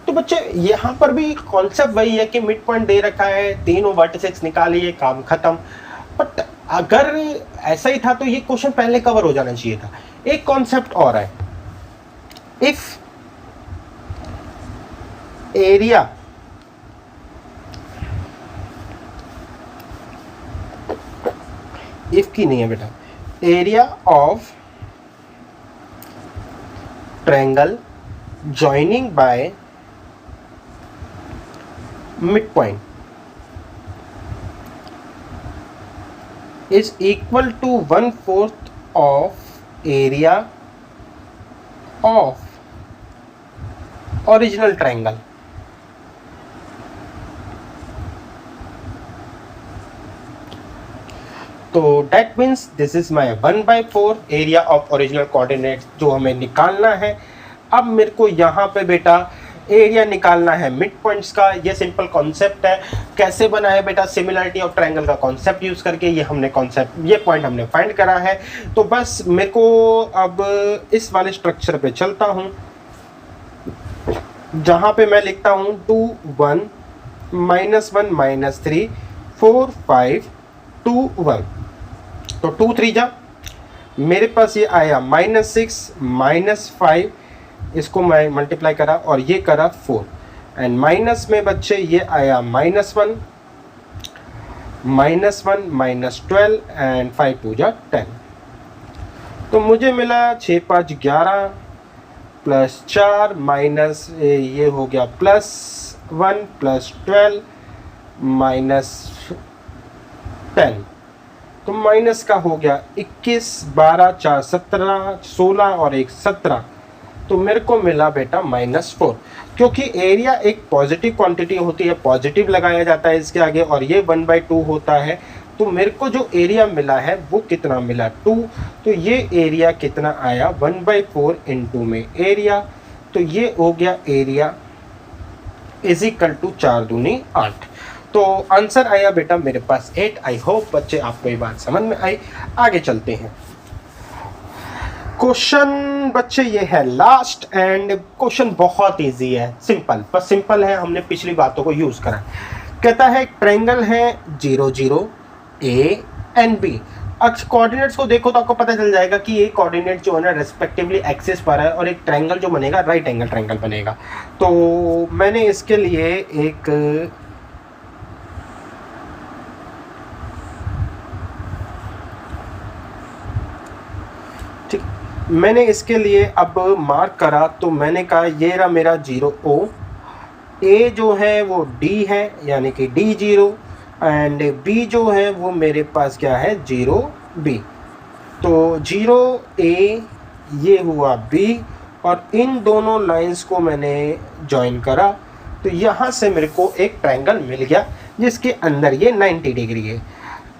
तो बच्चे यहाँ पर भी कॉन्सेप्ट वही है कि मिड पॉइंट दे रखा है, तीनों वर्टिसेस निकालिए, काम खत्म। बट अगर ऐसा ही था तो ये क्वेश्चन पहले कवर हो जाना चाहिए था। एक कॉन्सेप्ट और है, इफ एरिया इफ की नहीं है बेटा, area of triangle joining by mid point is equal to 1/4 of area of original triangle. तो that means this is my 1/4 area of original coordinates जो हमें निकालना है। अब मेरे को यहाँ पे बेटा एरिया निकालना है मिड पॉइंट्स का। ये सिंपल कॉन्सेप्ट है। कैसे बना है बेटा, सिमिलरिटी ऑफ ट्रायंगल का कॉन्सेप्ट यूज करके ये हमने कॉन्सेप्ट, ये पॉइंट हमने फाइंड करा है। तो बस मेरे को अब इस वाले स्ट्रक्चर पे चलता हूँ जहाँ पे मैं लिखता हूँ 2 1 -1 -3 4 5 2 1। तो 2 3 जा, मेरे पास ये आया -6 -5, इसको मैं मल्टीप्लाई करा और ये करा 4 एंड माइनस में बच्चे ये आया -1 -12 एंड 5 2 जा 10। तो मुझे मिला 6 5 11 प्लस 4 माइनस ये हो गया +1 + 12 -10। तो माइनस का हो गया 21 12 4 17 16 और 1 17। तो मेरे को मिला बेटा -4। क्योंकि एरिया एक पॉजिटिव क्वांटिटी होती है, पॉजिटिव लगाया जाता है इसके आगे, और ये 1/2 होता है। तो मेरे को जो एरिया मिला है वो कितना मिला 2। तो ये एरिया कितना आया 1/4 इंटू में एरिया। तो ये हो गया एरिया = 4 दूनी 8। तो आंसर आया बेटा मेरे पास 8। आई होप बच्चे आपको ये बात समझ में आई। आगे चलते हैं। क्वेश्चन बच्चे ये है लास्ट, एंड क्वेश्चन बहुत इजी है, सिंपल, बस सिंपल है, हमने पिछली बातों को यूज करा। कहता है ट्रायंगल है 0 0 A एंड B। अक्ष कोऑर्डिनेट्स को देखो तो आपको पता चल जाएगा कि ये कोऑर्डिनेट जो है ना रेस्पेक्टिवली एक्सिस पर है, और एक ट्रायंगल जो बनेगा राइट एंगल ट्रायंगल बनेगा। तो मैंने इसके लिए एक मैंने इसके लिए अब मार्क करा। तो मैंने कहा ये रहा मेरा 0 O, A जो है वो D है यानी कि D0, एंड B जो है वो मेरे पास क्या है 0 B। तो 0 A ये हुआ B, और इन दोनों लाइंस को मैंने ज्वाइन करा। तो यहाँ से मेरे को एक ट्रायंगल मिल गया जिसके अंदर ये 90 डिग्री है।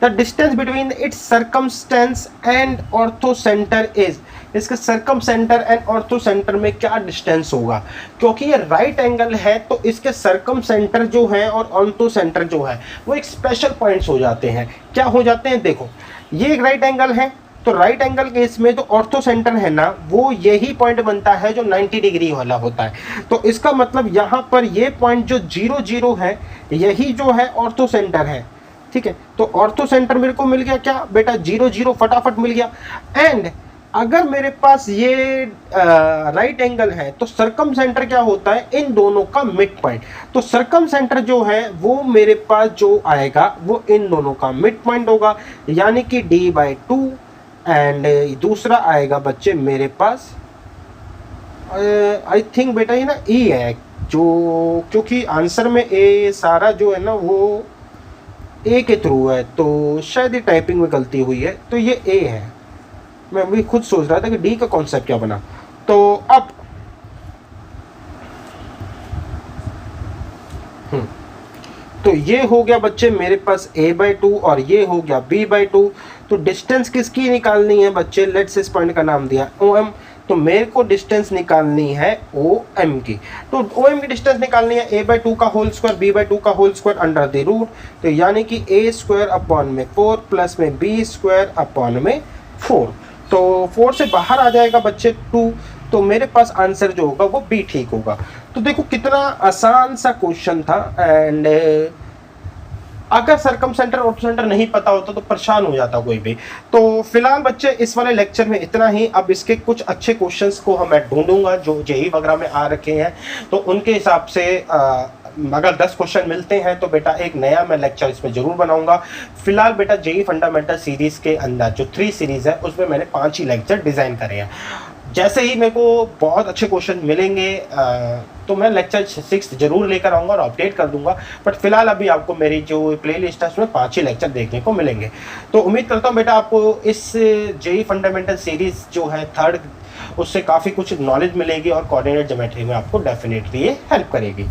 The distance between its circumstance and orthocentre is. इसके circumcentre and orthocentre में क्या डिस्टेंस होगा, क्योंकि ये राइट एंगल है तो इसके सर्कम सेंटर जो है और ऑर्थो सेंटर जो है वो एक स्पेशल पॉइंट्स हो जाते हैं। क्या हो जाते हैं, देखो ये एक राइट एंगल है, तो राइट एंगल के इसमें जो ऑर्थो सेंटर है ना वो यही पॉइंट बनता है जो 90 डिग्री वाला होता है। तो इसका मतलब यहाँ पर ये पॉइंट जो 0 0 है यही जो है ऑर्थो सेंटर है। ठीक है, तो ऑर्थो सेंटर मेरे को मिल गया क्या बेटा 0 0 फटाफट मिल गया। एंड अगर मेरे पास ये राइट एंगल है तो सर्कम सेंटर क्या होता है इन दोनों का मिड पॉइंट। तो सर्कम सेंटर जो है वो मेरे पास जो आएगा वो इन दोनों का मिड पॉइंट होगा, यानी कि D/2। एंड दूसरा आएगा बच्चे मेरे पास आई थिंक बेटा ये ना E है, जो क्योंकि आंसर में ए सारा जो है ना वो ए के थ्रू है, तो शायद ये टाइपिंग में गलती हुई है, तो ये ए है। मैं भी खुद सोच रहा था कि डी का कॉन्सेप्ट क्या बना। तो अब तो ये हो गया बच्चे मेरे पास A/2 और ये हो गया B/2। तो डिस्टेंस किसकी निकालनी है बच्चे, लेट्स इस पॉइंट का नाम दिया OM। तो मेरे को डिस्टेंस निकालनी है OM की। तो OM की डिस्टेंस निकालनी है A/2 का होल स्क्वायर B/2 का whole square under the root. तो यानी कि A² प्लस में B² 4। तो 4 से बाहर आ जाएगा बच्चे 2। तो मेरे पास आंसर जो होगा वो B ठीक होगा। तो देखो कितना आसान सा क्वेश्चन था, एंड अगर सरकम सेंटर ऑटो सेंटर नहीं पता होता तो परेशान हो जाता कोई भी। तो फिलहाल बच्चे इस वाले लेक्चर में इतना ही। अब इसके कुछ अच्छे क्वेश्चंस को मैं ढूंढूंगा जो जेई वगैरह में आ रखे हैं, तो उनके हिसाब से अगर 10 क्वेश्चन मिलते हैं तो बेटा एक नया मैं लेक्चर इसमें जरूर बनाऊंगा। फिलहाल बेटा जेई फंडामेंटल सीरीज के अंदर जो 3 सीरीज है उसमें मैंने 5 ही लेक्चर डिजाइन करे हैं। जैसे ही मेरे को बहुत अच्छे क्वेश्चन मिलेंगे तो मैं लेक्चर 6 जरूर लेकर आऊँगा और अपडेट कर दूंगा। बट फिलहाल अभी आपको मेरी जो प्लेलिस्ट है उसमें 5 ही लेक्चर देखने को मिलेंगे। तो उम्मीद करता हूँ बेटा आपको इस जेई फंडामेंटल सीरीज जो है 3rd, उससे काफ़ी कुछ नॉलेज मिलेगी और कोऑर्डिनेट ज्योमेट्री में आपको डेफिनेटली ये हेल्प करेगी।